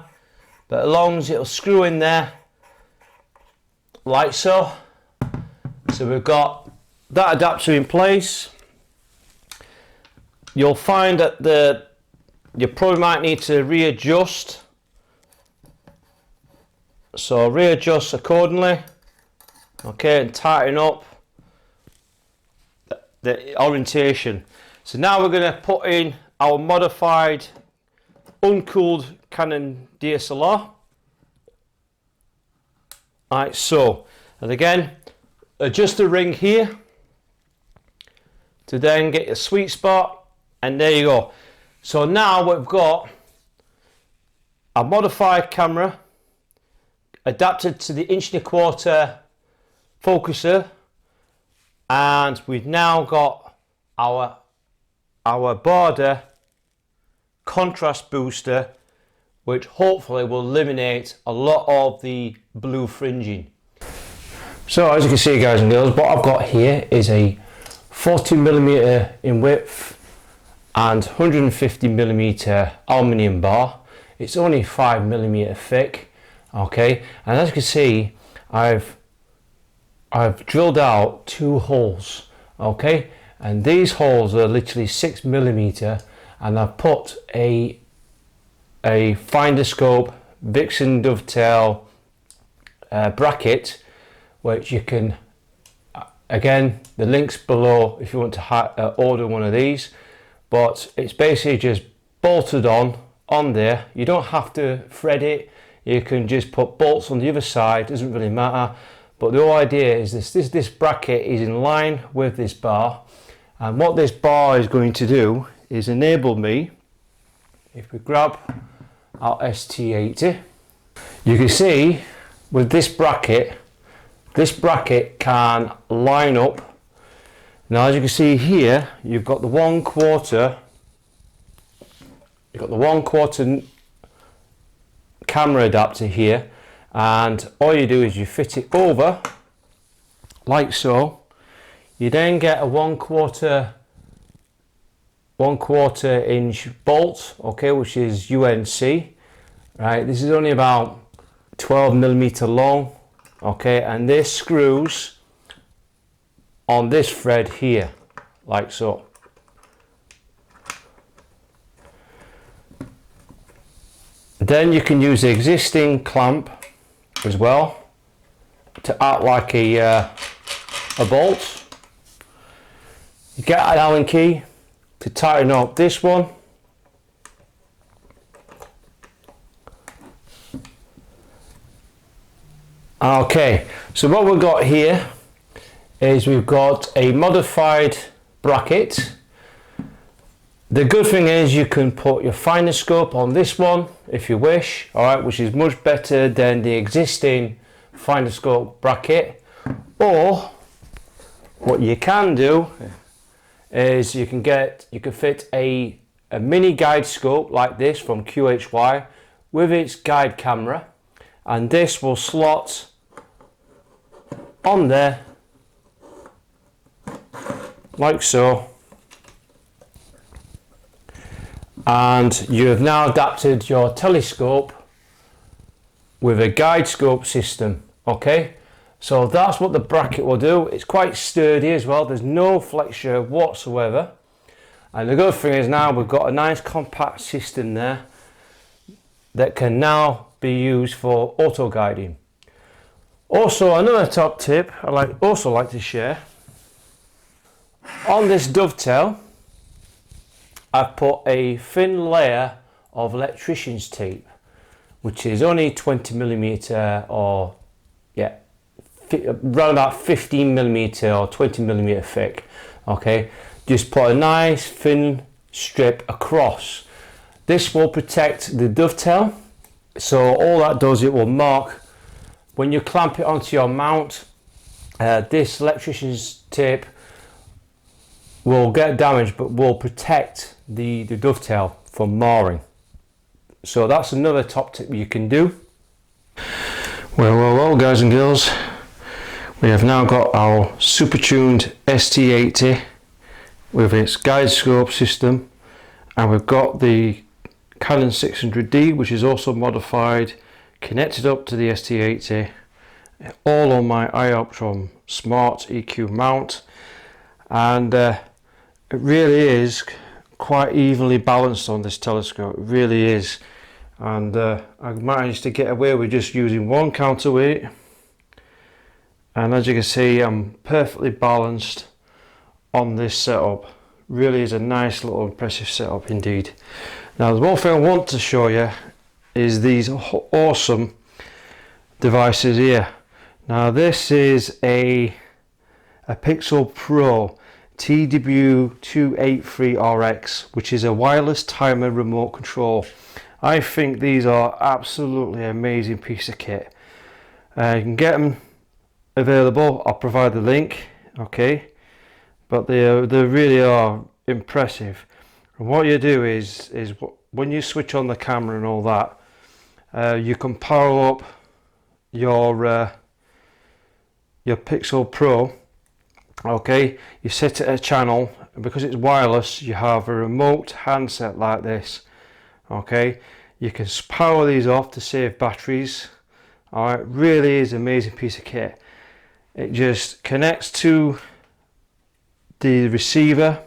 Speaker 1: but as long as it'll screw in there like so. So we've got that adapter in place. You'll find that you probably might need to readjust, so readjust accordingly. Okay, and tighten up the orientation. So now we're going to put in our modified uncooled Canon DSLR like so, and again adjust the ring here to then get your sweet spot, and there you go. So now we've got a modified camera adapted to the 1.25" focuser, and we've now got our Baader contrast booster, which hopefully will eliminate a lot of the blue fringing. So as you can see, guys and girls, what I've got here is a 40mm in width and 150mm aluminium bar. It's only 5mm thick. Okay, and as you can see, I've drilled out 2 holes. Okay, and these holes are literally 6mm, and I've put a finder scope Vixen dovetail bracket, which you can, again, the links below if you want to order one of these, but it's basically just bolted on there. You don't have to thread it, you can just put bolts on the other side, doesn't really matter. But the whole idea is this bracket is in line with this bar, and what this bar is going to do is enable me, if we grab our ST80, you can see with this bracket can line up. Now as you can see here, you've got the 1/4, you've got the 1/4 camera adapter here, and all you do is you fit it over like so. You then get a 1/4 inch bolt, okay, which is UNC, right? This is only about 12mm long, okay, and this screws on this thread here like so. Then you can use the existing clamp as well to act like a bolt. You get an Allen key to tighten up this one. Okay, so what we've got here is we've got a modified bracket. The good thing is you can put your finder scope on this one if you wish, alright, which is much better than the existing finder scope bracket. Or what you can do is you can fit a mini guide scope like this from QHY with its guide camera, and this will slot on there like so, and you have now adapted your telescope with a guide scope system. Okay, so that's what the bracket will do. It's quite sturdy as well, there's no flexure whatsoever, and the good thing is now we've got a nice compact system there that can now be used for auto guiding. Also, another top tip I also like to share, on this dovetail I've put a thin layer of electrician's tape, which is only 20mm or around about 15mm or 20mm thick. Okay, just put a nice thin strip across. This will protect the dovetail, so all that does, it will mark when you clamp it onto your mount. This electrician's tape will get damaged but will protect the dovetail from marring. So that's another top tip you can do. Well guys and girls, we have now got our super tuned ST80 with its guide scope system, and we've got the Canon 600D, which is also modified, connected up to the ST80, all on my iOptron Smart EQ mount, and it really is quite evenly balanced on this telescope. It really is, and I managed to get away with just using one counterweight, and as you can see I'm perfectly balanced on this setup. Really is a nice little impressive setup indeed. Now the one thing I want to show you is these awesome devices here. Now this is a Pixel Pro TW283RX, which is a wireless timer remote control. I think these are absolutely amazing piece of kit. You can get them available, I'll provide the link, okay, but they really are impressive. And what you do is when you switch on the camera and all that, you can power up your Pixel Pro. Okay, you set it a channel, and because it's wireless you have a remote handset like this. Okay, you can power these off to save batteries. Alright, really is an amazing piece of kit. It just connects to the receiver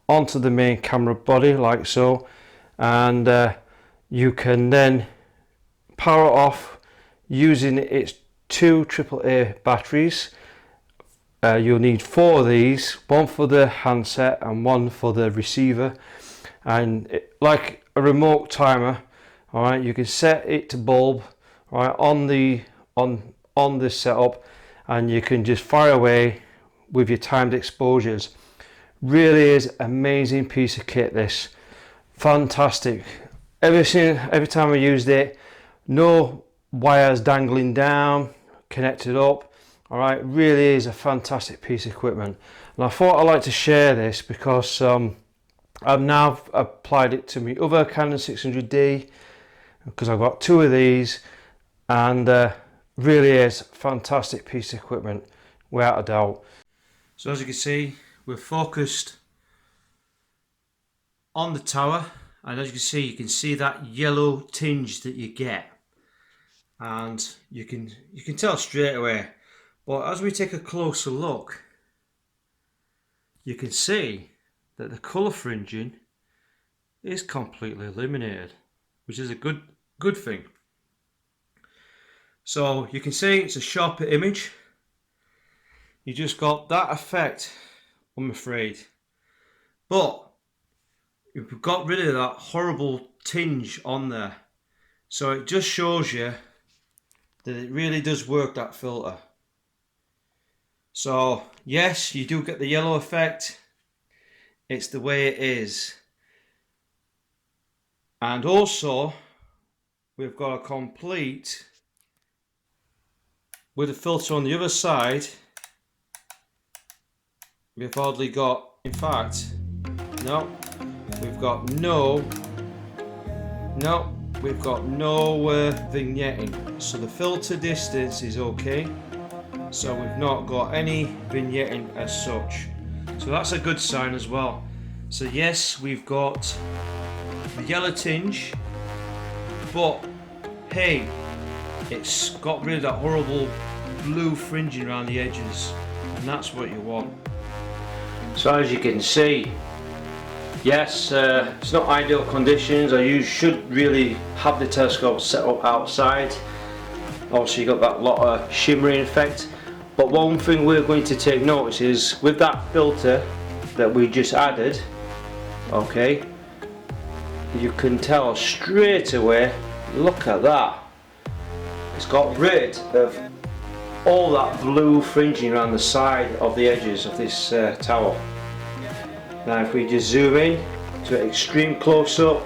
Speaker 1: onto the main camera body like so, and you can then power off using its two AAA batteries. You'll need 4 of these, one for the handset and one for the receiver, and like a remote timer, all right, you can set it to bulb right on this setup, and you can just fire away with your timed exposures. Really is amazing piece of kit, this. Fantastic. Every time I used it, no wires dangling down, connected up. All right, really is a fantastic piece of equipment, and I thought I'd like to share this because I've now applied it to my other Canon 600D, because I've got 2 of these, and really is a fantastic piece of equipment without a doubt. So as you can see, we're focused on the tower, and as you can see that yellow tinge that you get, and you can tell straight away. But as we take a closer look, you can see that the colour fringing is completely eliminated, which is a good thing. So you can see it's a sharper image. You just got that effect, I'm afraid. But you've got rid of that horrible tinge on there. So it just shows you that it really does work, that filter. So yes, you do get the yellow effect. It's the way it is. And also we've got a complete with a filter on the other side. We've hardly got, in fact, no, we've got no vignetting. So the filter distance is okay. So we've not got any vignetting as such. So that's a good sign as well. So yes, we've got the yellow tinge, but hey, it's got rid of that horrible blue fringing around the edges, and that's what you want. So as you can see, yes, it's not ideal conditions, or you should really have the telescope set up outside. Obviously you got that lot of shimmering effect, but one thing we're going to take notice is with that filter that we just added, okay, you can tell straight away, look at that, it's got rid of all that blue fringing around the side of the edges of this tower. Now if we just zoom in to an extreme close-up,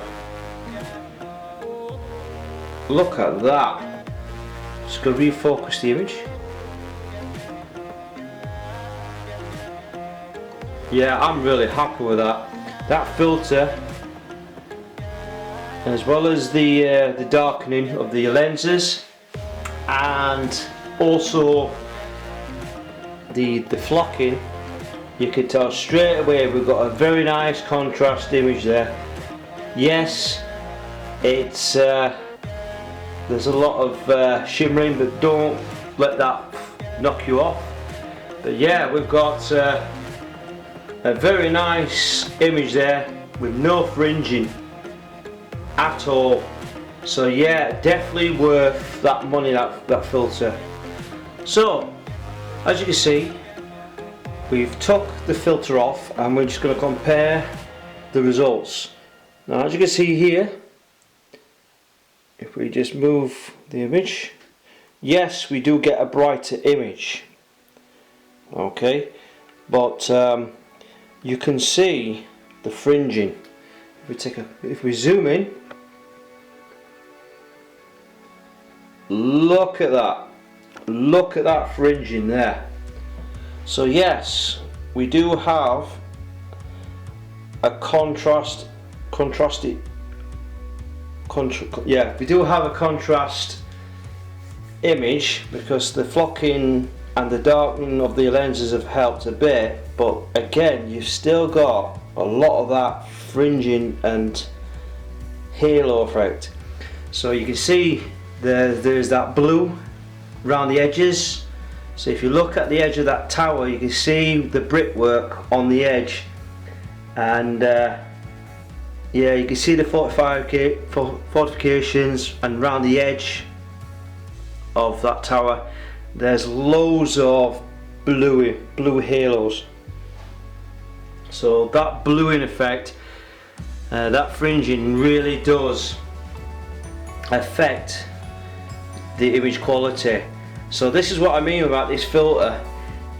Speaker 1: look at that. Just going to refocus the image. Yeah, I'm really happy with that. That filter, as well as the darkening of the lenses, and also the flocking, you can tell straight away we've got a very nice contrast image there. Yes, it's there's a lot of shimmering, but don't let that knock you off. But yeah, we've got a very nice image there with no fringing at all. So yeah, definitely worth that money, that filter. So as you can see, we've took the filter off and we're just going to compare the results. Now as you can see here, if we just move the image, yes, we do get a brighter image, okay, but you can see the fringing. If we zoom in, look at that fringing there. So yes, we do have a contrast image, because the flocking and the darkening of the lenses have helped a bit, but again you've still got a lot of that fringing and halo effect. So you can see there's that blue around the edges. So if you look at the edge of that tower, you can see the brickwork on the edge, and yeah, you can see the fortifications, and around the edge of that tower there's loads of blue halos. So that bluing effect, that fringing really does affect the image quality. So this is what I mean about this filter.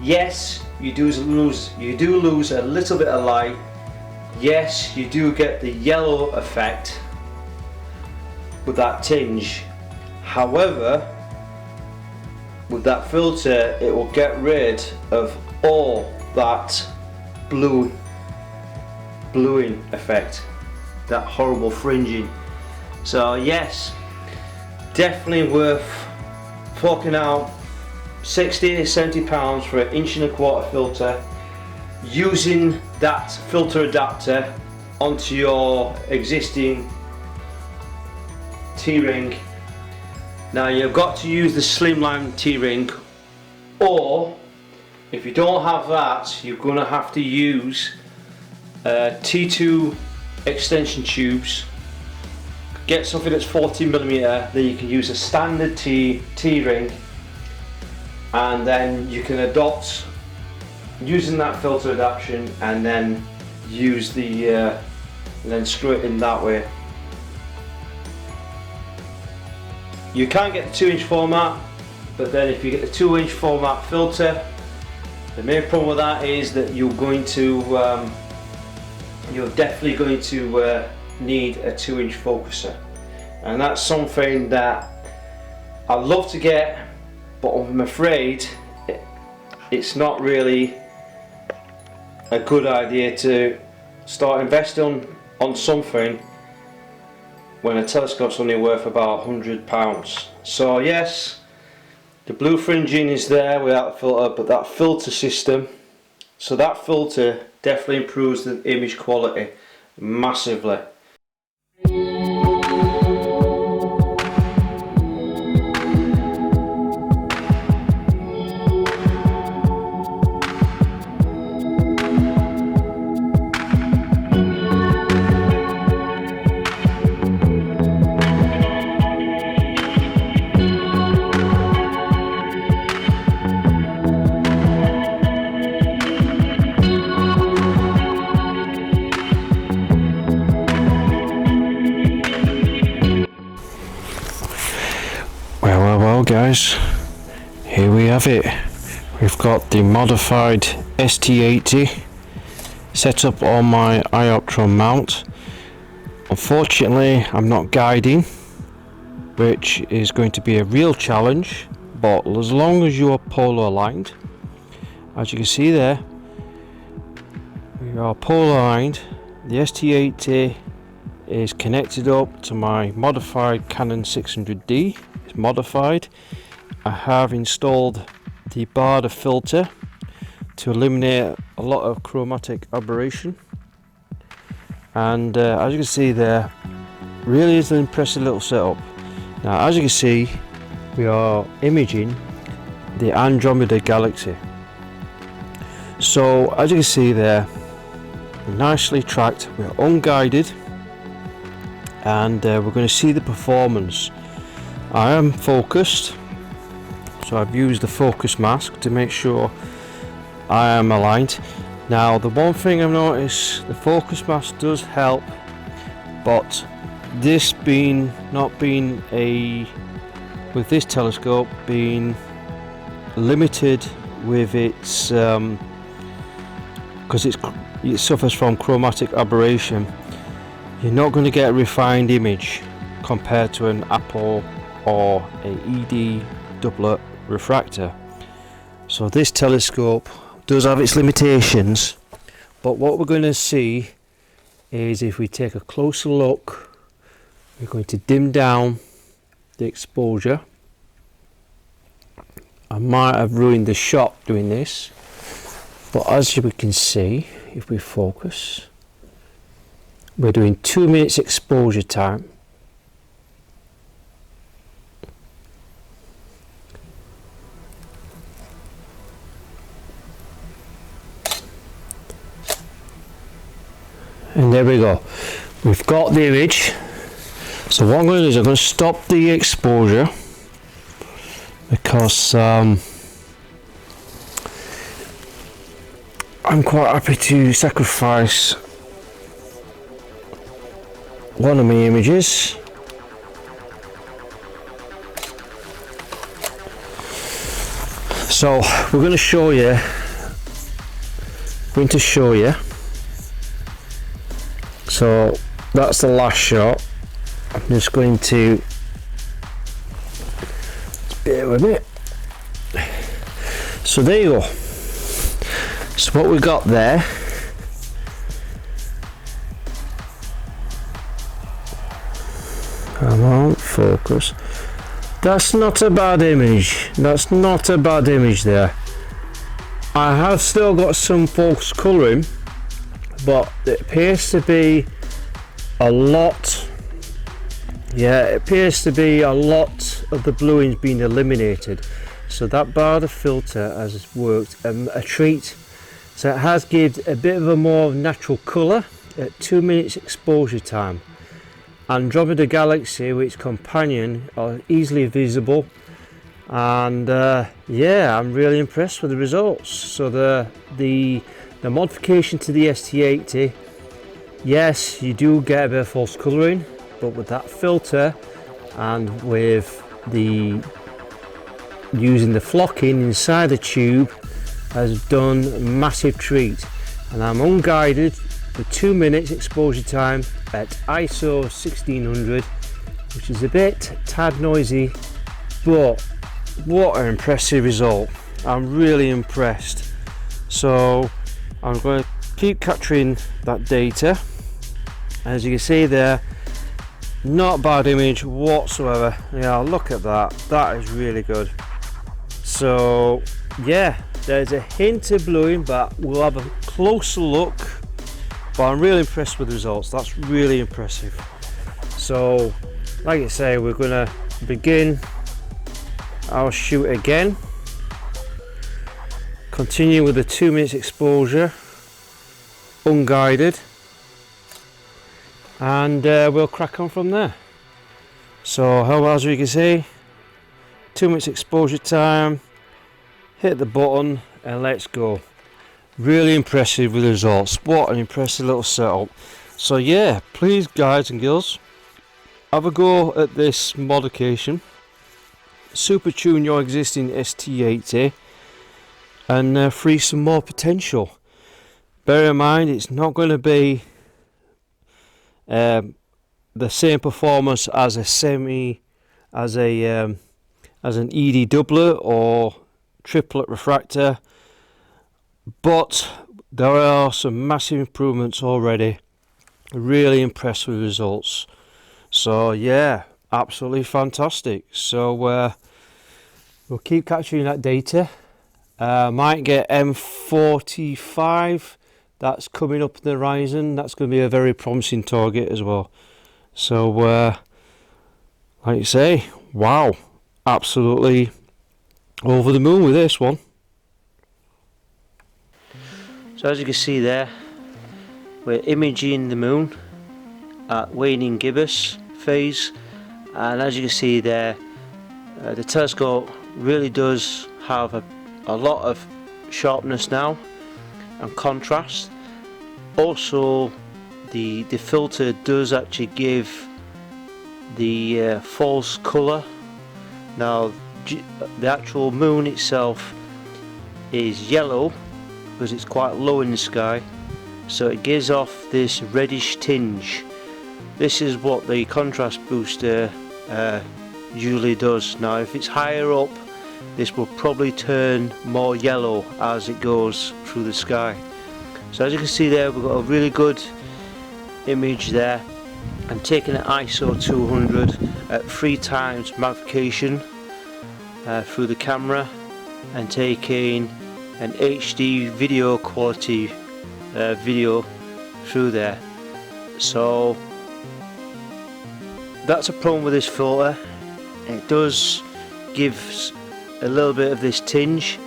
Speaker 1: Yes, you do lose a little bit of light. Yes, you do get the yellow effect with that tinge. However, with that filter, it will get rid of all that bluing effect, that horrible fringing. So yes, definitely worth forking out 60 to 70 pounds for an 1.25" filter, using that filter adapter onto your existing T-ring. Now you've got to use the slimline T-ring, or if you don't have that, you're going to have to use T2 extension tubes. Get something that's 40mm, then you can use a standard T-ring, and then you can adopt using that filter adaptation, and then use the then screw it in that way. You can get the 2-inch format, but then if you get the 2-inch format filter, the main problem with that is that you're definitely going to need a 2-inch focuser, and that's something that I'd love to get, but I'm afraid it's not really a good idea to start investing on something when a telescope's only worth about £100. So yes, the blue fringing is there without the filter, but that filter system, so that filter definitely improves the image quality massively. Well guys, here we have it. We've got the modified ST80 set up on my Ioptron mount. Unfortunately I'm not guiding, which is going to be a real challenge, but as long as you are polar aligned, as you can see there, we are polar aligned. The ST80 is connected up to my modified Canon 600D. It's modified. I have installed the Baader filter to eliminate a lot of chromatic aberration, and as you can see there, really is an impressive little setup. Now as you can see, we are imaging the Andromeda galaxy. So as you can see there, we're nicely tracked, we're unguided, and we're going to see the performance. I am focused, so I've used the focus mask to make sure I am aligned. Now the one thing I've noticed, the focus mask does help, but this not being with this telescope being limited with its because it suffers from chromatic aberration, you're not going to get a refined image compared to an Apple or a ED doublet refractor. So this telescope does have its limitations, but what we're going to see is, if we take a closer look, we're going to dim down the exposure. I might have ruined the shot doing this, but as we can see, if we focus, we're doing 2 minutes exposure time. And there we go, we've got the image. So what I'm going to do is I'm going to stop the exposure, because I'm quite happy to sacrifice one of my images. So we're going to show you, so that's the last shot. I'm just going to, bear with me. So there you go. So what we got there, come on, focus. That's not a bad image. That's not a bad image there. I have still got some focus colouring, but it appears to be a lot. Yeah, it appears to be a lot of the bluing's been eliminated. So that Baader filter has worked a treat. So it has given a bit of a more natural colour at 2 minutes exposure time. Andromeda galaxy with its companion are easily visible, and yeah, I'm really impressed with the results. So the modification to the ST80, yes, you do get a bit of false colouring, but with that filter and with the using the flocking inside the tube has done a massive treat. And I'm unguided the 2 minutes exposure time at ISO 1600, which is a bit tad noisy, but what an impressive result. I'm really impressed. So I'm going to keep capturing that data. As you can see there, not a bad image whatsoever. Yeah, look at that, that is really good. So yeah, there's a hint of bluing, but we'll have a closer look. But I'm really impressed with the results. That's really impressive. So like I say, we're going to begin our shoot again, continue with the 2 minutes exposure unguided, and we'll crack on from there. So as you can see, 2 minutes exposure time, hit the button and let's go. Really impressive with the results. What an impressive little setup. So yeah, please guys and girls, have a go at this modification, super tune your existing ST80 and free some more potential. Bear in mind, it's not going to be the same performance as an ED doubler or triplet refractor, but there are some massive improvements already. Really impressed with the results. So yeah, absolutely fantastic. So we'll keep capturing that data. Might get M45 that's coming up in the horizon. That's going to be a very promising target as well. So like you say, wow, absolutely over the moon with this one. So as you can see there, we're imaging the moon at waning gibbous phase, and as you can see there, the telescope really does have a lot of sharpness now and contrast. Also the filter does actually give the false colour. Now the actual moon itself is yellow because it's quite low in the sky, so it gives off this reddish tinge. This is what the contrast booster usually does. Now if it's higher up, this will probably turn more yellow as it goes through the sky. So as you can see there, we've got a really good image there. I'm taking an ISO 200 at 3 times magnification through the camera, and taking an HD video quality video through there. So that's a problem with this filter. It does give a little bit of this tinge,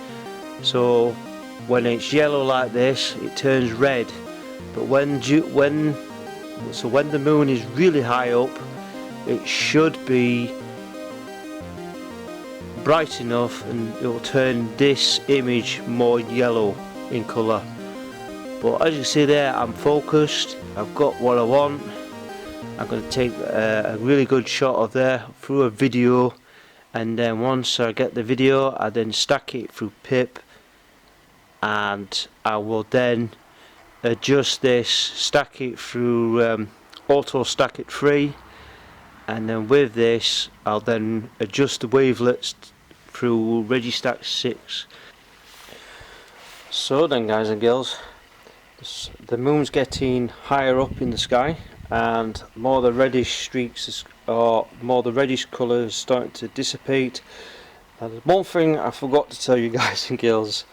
Speaker 1: so when it's yellow like this it turns red, but when the moon is really high up, it should be bright enough and it will turn this image more yellow in colour. But as you see there, I'm focused, I've got what I want. I'm going to take a really good shot of there through a video, and then once I get the video, I then stack it through pip, and I will then adjust this, stack it through auto stack it 3, and then with this I'll then adjust the wavelets through Registack 6. So then guys and girls, the moon's getting higher up in the sky, and more the reddish streaks or more the reddish colour is starting to dissipate. And there's one thing I forgot to tell you guys and girls,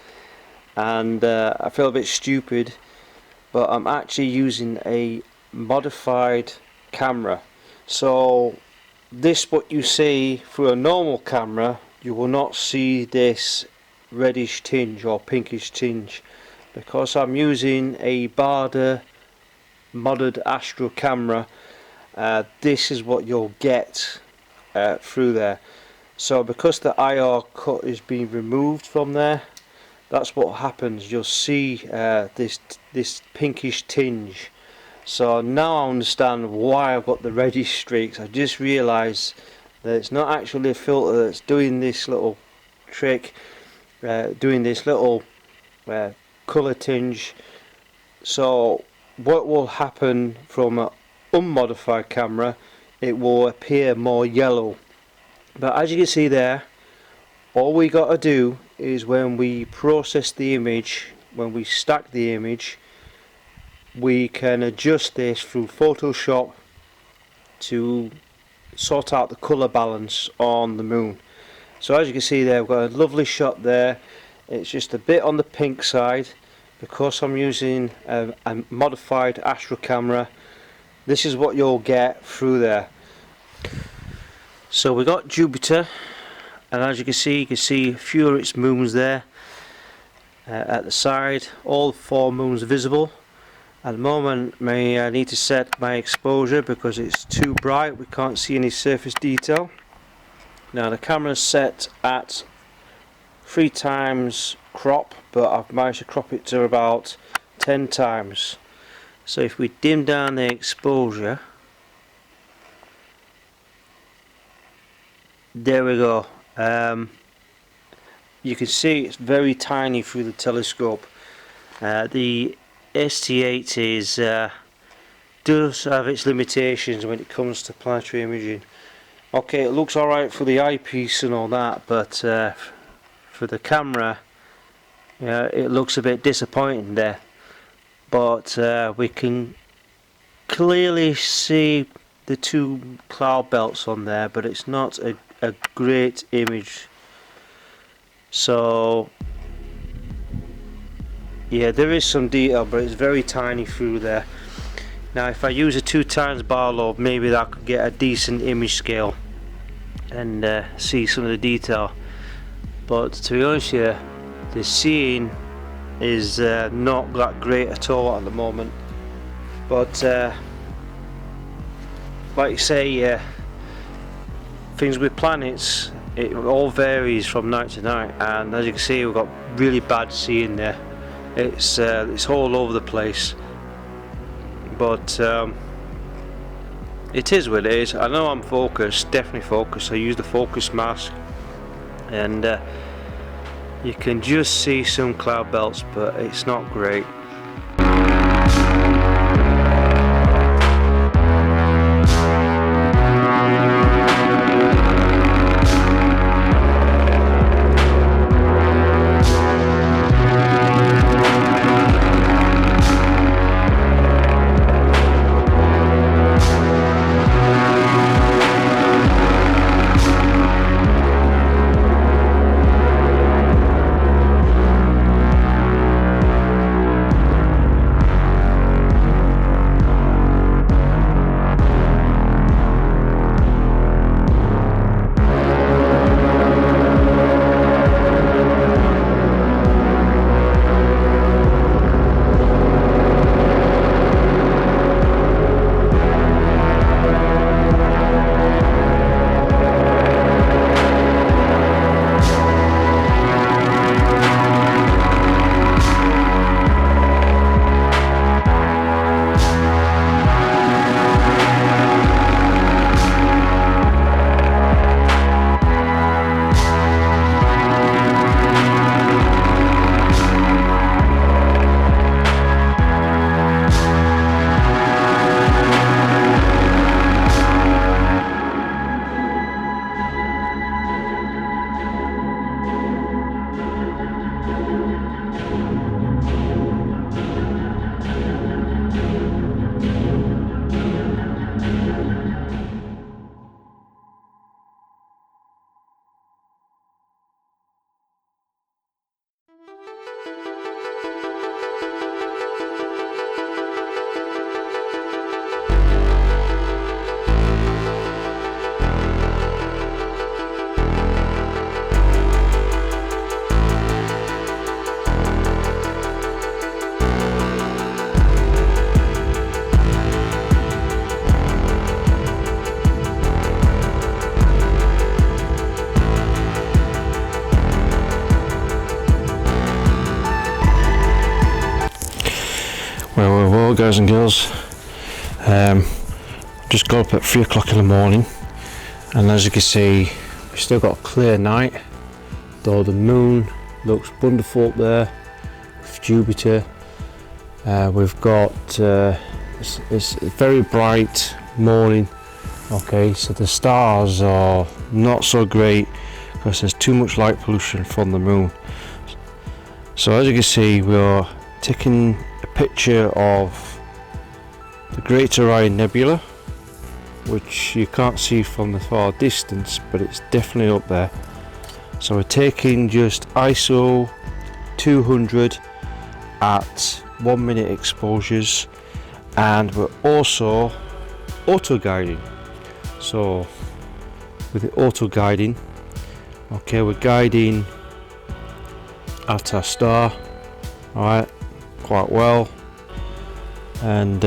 Speaker 1: and I feel a bit stupid, but I'm actually using a modified camera. So this, what you see through a normal camera, you will not see this reddish tinge or pinkish tinge, because I'm using a Baader modded Astro camera. This is what you'll get through there. So because the IR cut is being removed from there, that's what happens. You'll see this pinkish tinge. So now I understand why I've got the reddish streaks. I just realised that it's not actually a filter that's doing this little trick, doing this little colour tinge. So what will happen from an unmodified camera, it will appear more yellow. But as you can see there, all we got to do is when we process the image, when we stack the image, we can adjust this through Photoshop to sort out the colour balance on the moon. So as you can see there, we've got a lovely shot there. It's just a bit on the pink side because I'm using a modified Astro camera. This is what you'll get through there. So we got Jupiter, and as you can see a few of its moons there at the side. All 4 moons are visible. At the moment I need to set my exposure because it's too bright, we can't see any surface detail. Now the camera is set at 3 times crop, but I've managed to crop it to about 10 times. So if we dim down the exposure, there we go. You can see it's very tiny through the telescope. The ST80 does have its limitations when it comes to planetary imaging. Okay, it looks alright for the eyepiece and all that, but for the camera, it looks a bit disappointing there. But we can clearly see the 2 cloud belts on there, but it's not a great image. So yeah, there is some detail, but it's very tiny through there. Now if I use a 2 times bar lobe, maybe that could get a decent image scale and see some of the detail. But to be honest with you, the seeing is not that great at all at the moment. But like you say, things with planets, it all varies from night to night, and as you can see we've got really bad seeing there. It's all over the place, but it is what it is. I know I'm focused, definitely focused. I use the focus mask, and you can just see some cloud belts, but it's not great. Well, guys and girls, just got up at 3 o'clock in the morning, and as you can see we've still got a clear night, though the moon looks wonderful up there with Jupiter. We've got it's a very bright morning. Okay, so the stars are not so great because there's too much light pollution from the moon. So as you can see, we're taking a picture of the Great Orion Nebula, which you can't see from the far distance, but it's definitely up there. So we're taking just ISO 200 at 1 minute exposures, and we're also auto guiding. So with the auto guiding, okay, we're guiding at our star, alright, quite well, and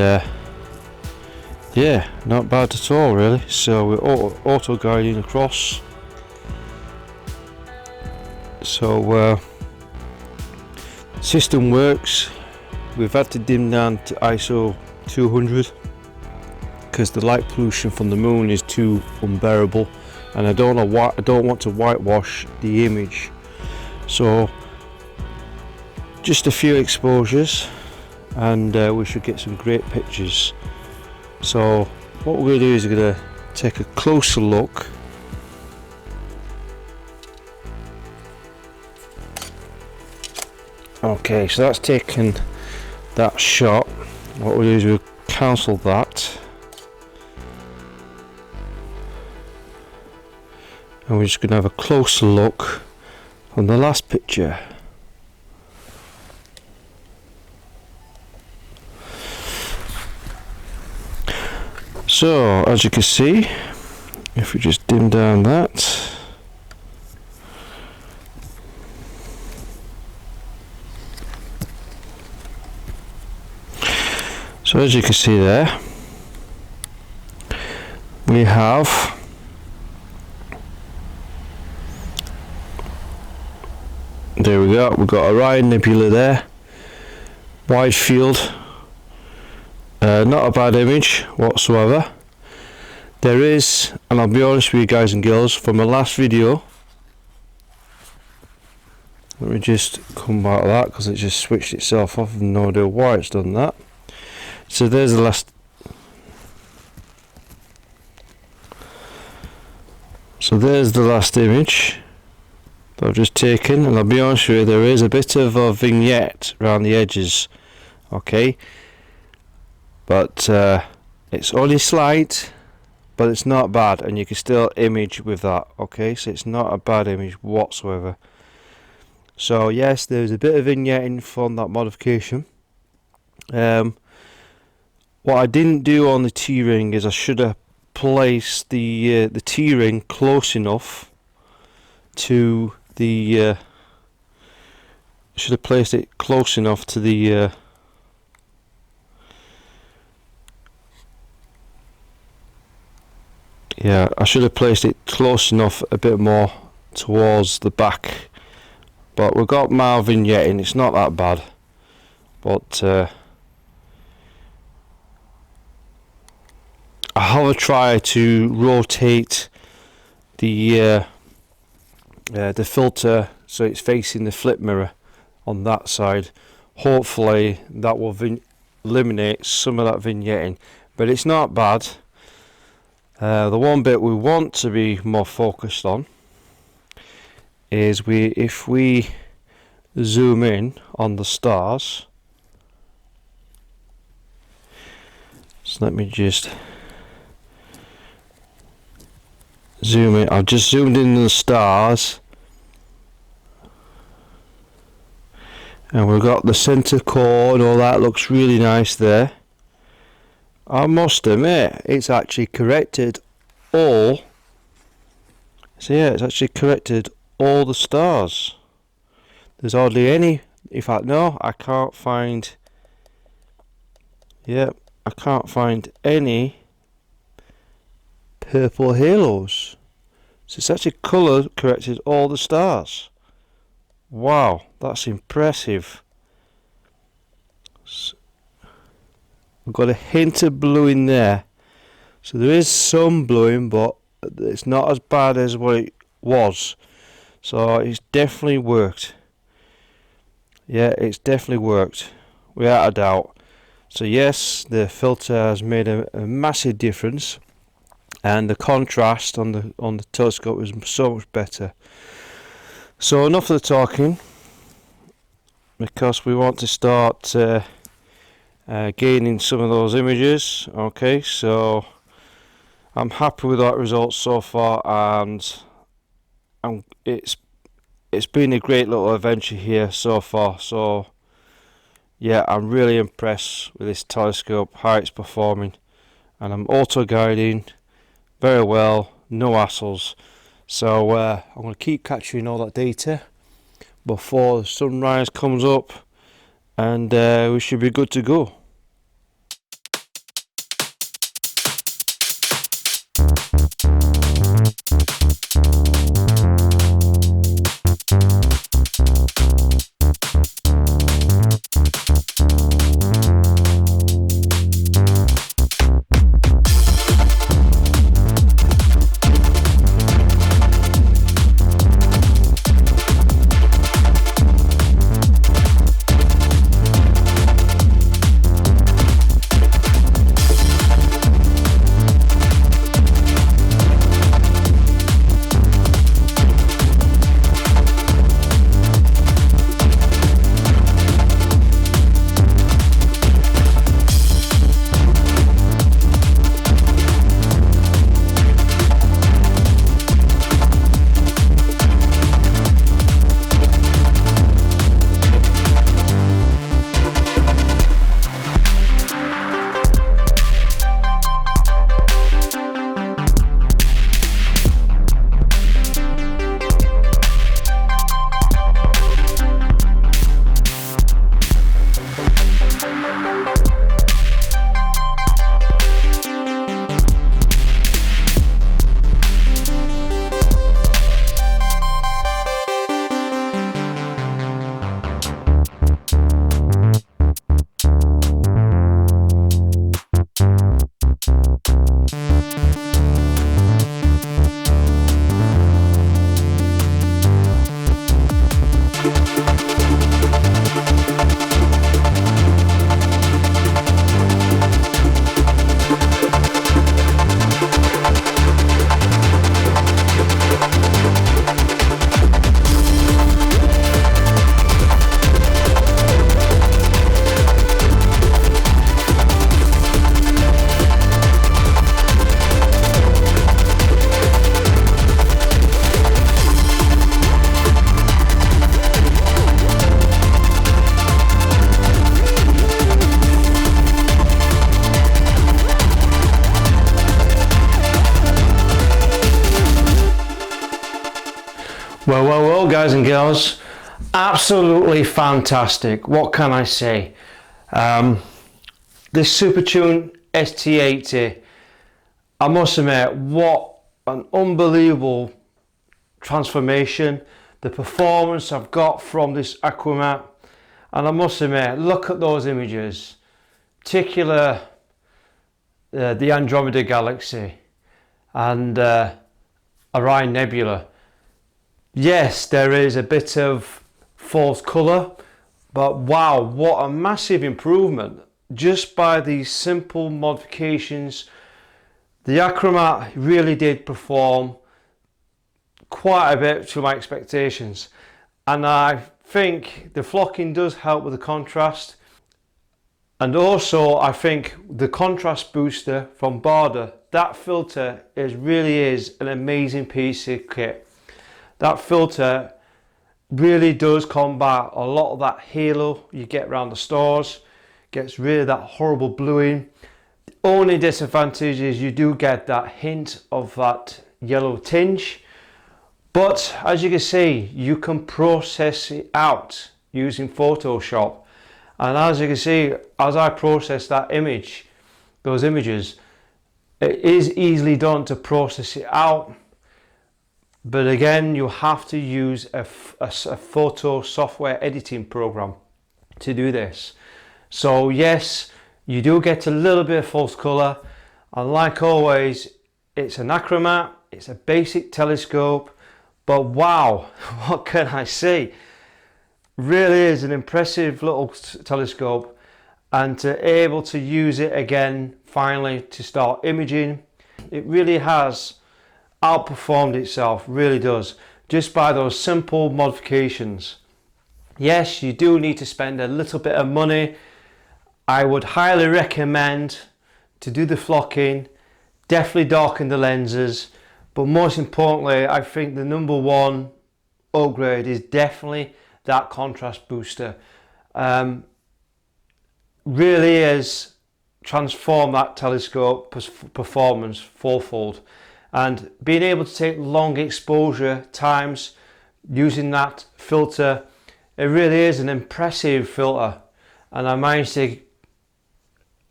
Speaker 1: yeah, not bad at all really. So we're auto guiding across. So system works. We've had to dim down to ISO 200 because the light pollution from the moon is too unbearable, and I don't want to whitewash the image. So just a few exposures and we should get some great pictures. So what we're going to do is we're going to take a closer look. Okay, so that's taken that shot. What we'll do is we'll cancel that, and we're just going to have a closer look on the last picture. So as you can see, if we just dim down that, so as you can see there, we have there we go, we've got Orion Nebula there, wide field. Not a bad image whatsoever. There is, and I'll be honest with you guys and girls, from the last video, let me just come out of that because it just switched itself off. I have no idea why it's done that. So there's the last, so there's the last image that I've just taken, and I'll be honest with you, there is a bit of a vignette around the edges, okay, but it's only slight, but it's not bad, and you can still image with that, okay, so it's not a bad image whatsoever. So yes, there's a bit of vignetting from that modification. What I didn't do on the T-ring is I should have placed the T-ring close enough to the should have placed it close enough to the yeah, I should have placed it close enough a bit more towards the back, but we've got mild vignetting, it's not that bad, but I have a try to rotate the filter so it's facing the flip mirror on that side. Hopefully that will eliminate some of that vignetting, but it's not bad. The one bit we want to be more focused on is if we zoom in on the stars. So let me just zoom in. I've just zoomed in on the stars, and we've got the center core and all that. Looks really nice there. I must admit, it's actually corrected all. So yeah, it's actually corrected all the stars. There's hardly any. In fact, no, I can't find. Yep, I can't find any purple halos. So it's actually colour corrected all the stars. Wow, that's impressive. We've got a hint of blue in there, so there is some bluing, but it's not as bad as what it was. So it's definitely worked. Yeah, it's definitely worked. without a doubt. So yes, the filter has made a massive difference, and the contrast on the telescope is so much better. So enough of the talking, because we want to start gaining some of those images. Okay, so I'm happy with that result so far, and it's been a great little adventure here so far. So yeah, I'm really impressed with this telescope, how it's performing, and I'm auto guiding very well, no hassles. So I'm going to keep capturing all that data before the sunrise comes up, and we should be good to go. Well, guys and girls, absolutely fantastic. What can I say? This Super Tune ST80, I must admit, what an unbelievable transformation. The performance I've got from this Achromat, and I must admit, look at those images, particularly the Andromeda Galaxy and Orion Nebula. Yes, there is a bit of false colour, but wow, what a massive improvement just by these simple modifications. The Achromat really did perform quite a bit to my expectations, and I think the flocking does help with the contrast, and also I think the contrast booster from Baader, that filter really is an amazing piece of kit. That filter really does combat a lot of that halo you get around the stars, gets rid of that horrible bluing. The only disadvantage is you do get that hint of that yellow tinge, but as you can see, you can process it out using Photoshop, and as you can see, as I process that image, those images, it is easily done to process it out. But again, you have to use a photo software editing program to do this. So yes, you do get a little bit of false colour, and like always, it's an Achromat, it's a basic telescope, but wow, what can I say? Really is an impressive little telescope, and to able to use it again finally to start imaging. It really has outperformed itself, really does, just by those simple modifications. Yes, you do need to spend a little bit of money. I would highly recommend to do the flocking, definitely darken the lenses, but most importantly, I think the number one upgrade is definitely that contrast booster. Really has transformed that telescope performance fourfold, and being able to take long exposure times using that filter, it really is an impressive filter, and I managed to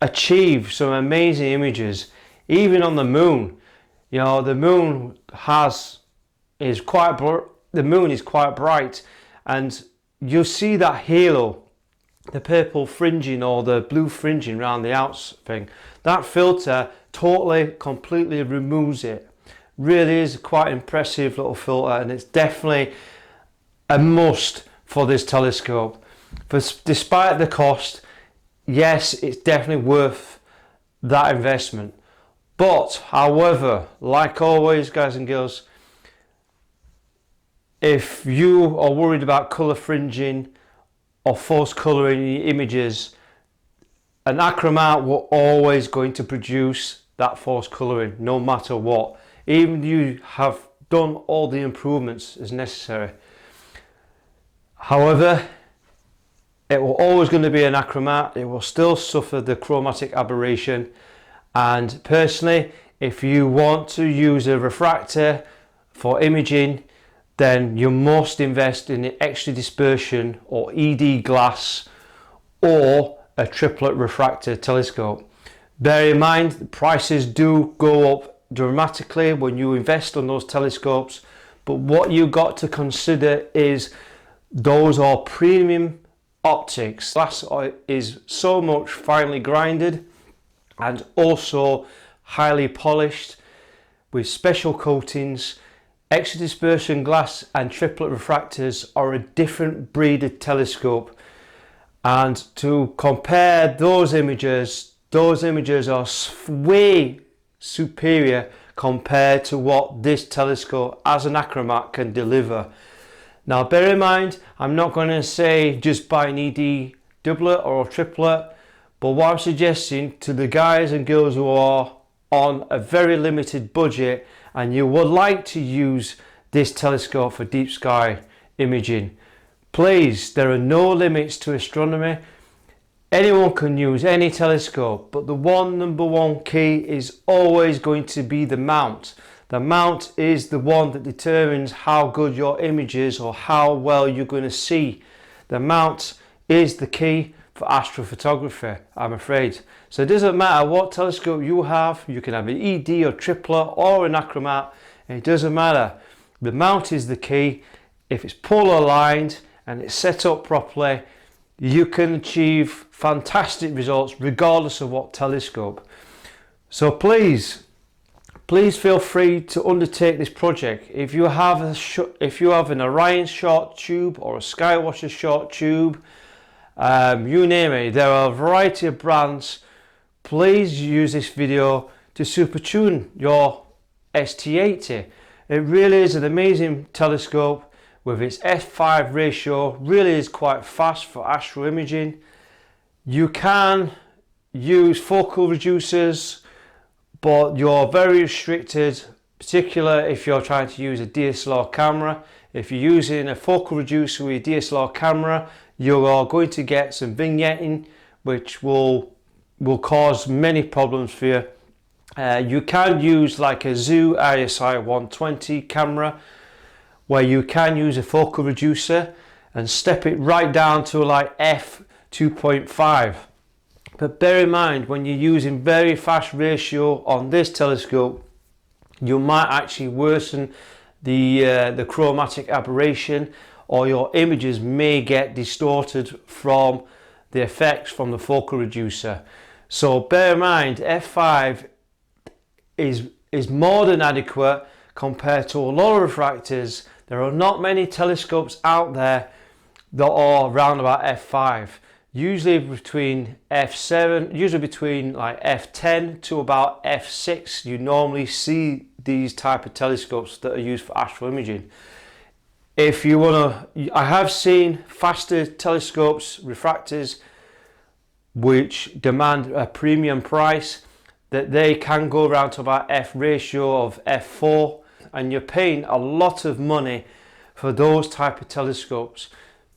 Speaker 1: achieve some amazing images even on the moon. You know, the moon is quite bright, and you'll see that halo, the purple fringing or the blue fringing around the outs thing. That filter totally, completely removes it. Really is quite impressive little filter, and it's definitely a must for this telescope. Despite the cost, yes, it's definitely worth that investment. But however, like always, guys and girls, if you are worried about colour fringing or false colouring in your images, an achromat will always going to produce that false colouring no matter what, even if you have done all the improvements as necessary. However, it will always going to be an achromat. It will still suffer the chromatic aberration, and personally, if you want to use a refractor for imaging, then you must invest in the extra dispersion or ED glass or a triplet refractor telescope. Bear in mind, the prices do go up dramatically when you invest on those telescopes, but what you got to consider is those are premium optics. Glass is so much finely grinded and also highly polished with special coatings. Extra dispersion glass and triplet refractors are a different breed of telescope, and to compare those images are way superior compared to what this telescope as an achromat can deliver. Now bear in mind, I'm not going to say just buy an ED doublet or a triplet, but what I'm suggesting to the guys and girls who are on a very limited budget and you would like to use this telescope for deep sky imaging, please, there are no limits to astronomy. Anyone can use any telescope, but the number one key is always going to be the mount. The mount is the one that determines how good your image is or how well you're going to see. The mount is the key for astrophotography, I'm afraid. So it doesn't matter what telescope you have. You can have an ED or triplet or an achromat. It doesn't matter. The mount is the key. If it's polar aligned and it's set up properly, you can achieve fantastic results regardless of what telescope. So please feel free to undertake this project. If you have an Orion short tube or a Skywatcher short tube, you name it, there are a variety of brands. Please use this video to super tune your ST80. It really is an amazing telescope with its f/5 ratio. Really is quite fast for astro imaging. You can use focal reducers, but you're very restricted, particularly if you're trying to use a DSLR camera. If you're using a focal reducer with a DSLR camera, you are going to get some vignetting, which will cause many problems for you. You can use like a Zoo ISI 120 camera, where you can use a focal reducer and step it right down to like f2.5. But bear in mind, when you're using very fast ratio on this telescope, you might actually worsen the chromatic aberration, or your images may get distorted from the effects from the focal reducer. So bear in mind, f5 is more than adequate compared to a lot of refractors. There are not many telescopes out there that are around about f5. usually between f7, usually between like f10 to about f6, you normally see these type of telescopes that are used for astro imaging. If you want to, I have seen faster telescopes, refractors, which demand a premium price, that they can go around to about f ratio of f4, and you're paying a lot of money for those type of telescopes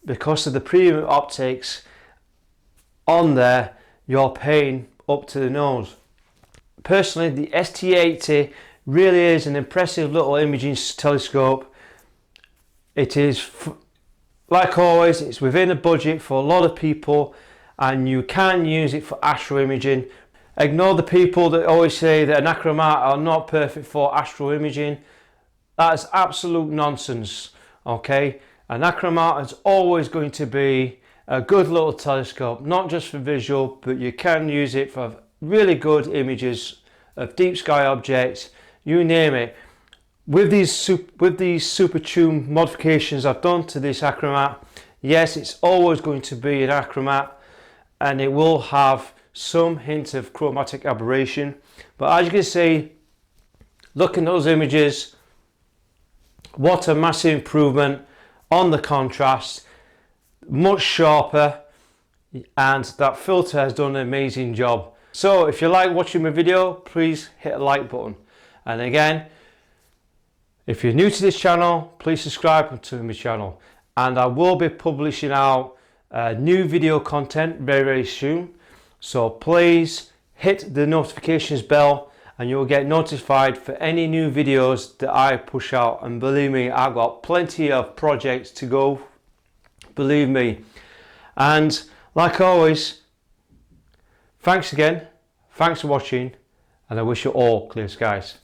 Speaker 1: because of the premium optics on there. You're paying up to the nose. Personally, the ST80 really is an impressive little imaging telescope. It is, like always, it's within a budget for a lot of people, and you can use it for astro imaging. Ignore the people that always say that anachromat are not perfect for astro imaging. That is absolute nonsense. Okay, anachromat is always going to be a good little telescope, not just for visual, but you can use it for really good images of deep sky objects, you name it. With these super tune modifications I've done to this achromat, yes, it's always going to be an achromat, and it will have some hint of chromatic aberration, but as you can see, look at those images, what a massive improvement on the contrast, much sharper, and that filter has done an amazing job. So if you like watching my video, please hit a like button, and again, if you're new to this channel, please subscribe to my channel, and I will be publishing out new video content very soon. So please hit the notifications bell and you'll get notified for any new videos that I push out. And believe me, I've got plenty of projects to go, believe me. And like always, thanks again, thanks for watching, and I wish you all clear skies.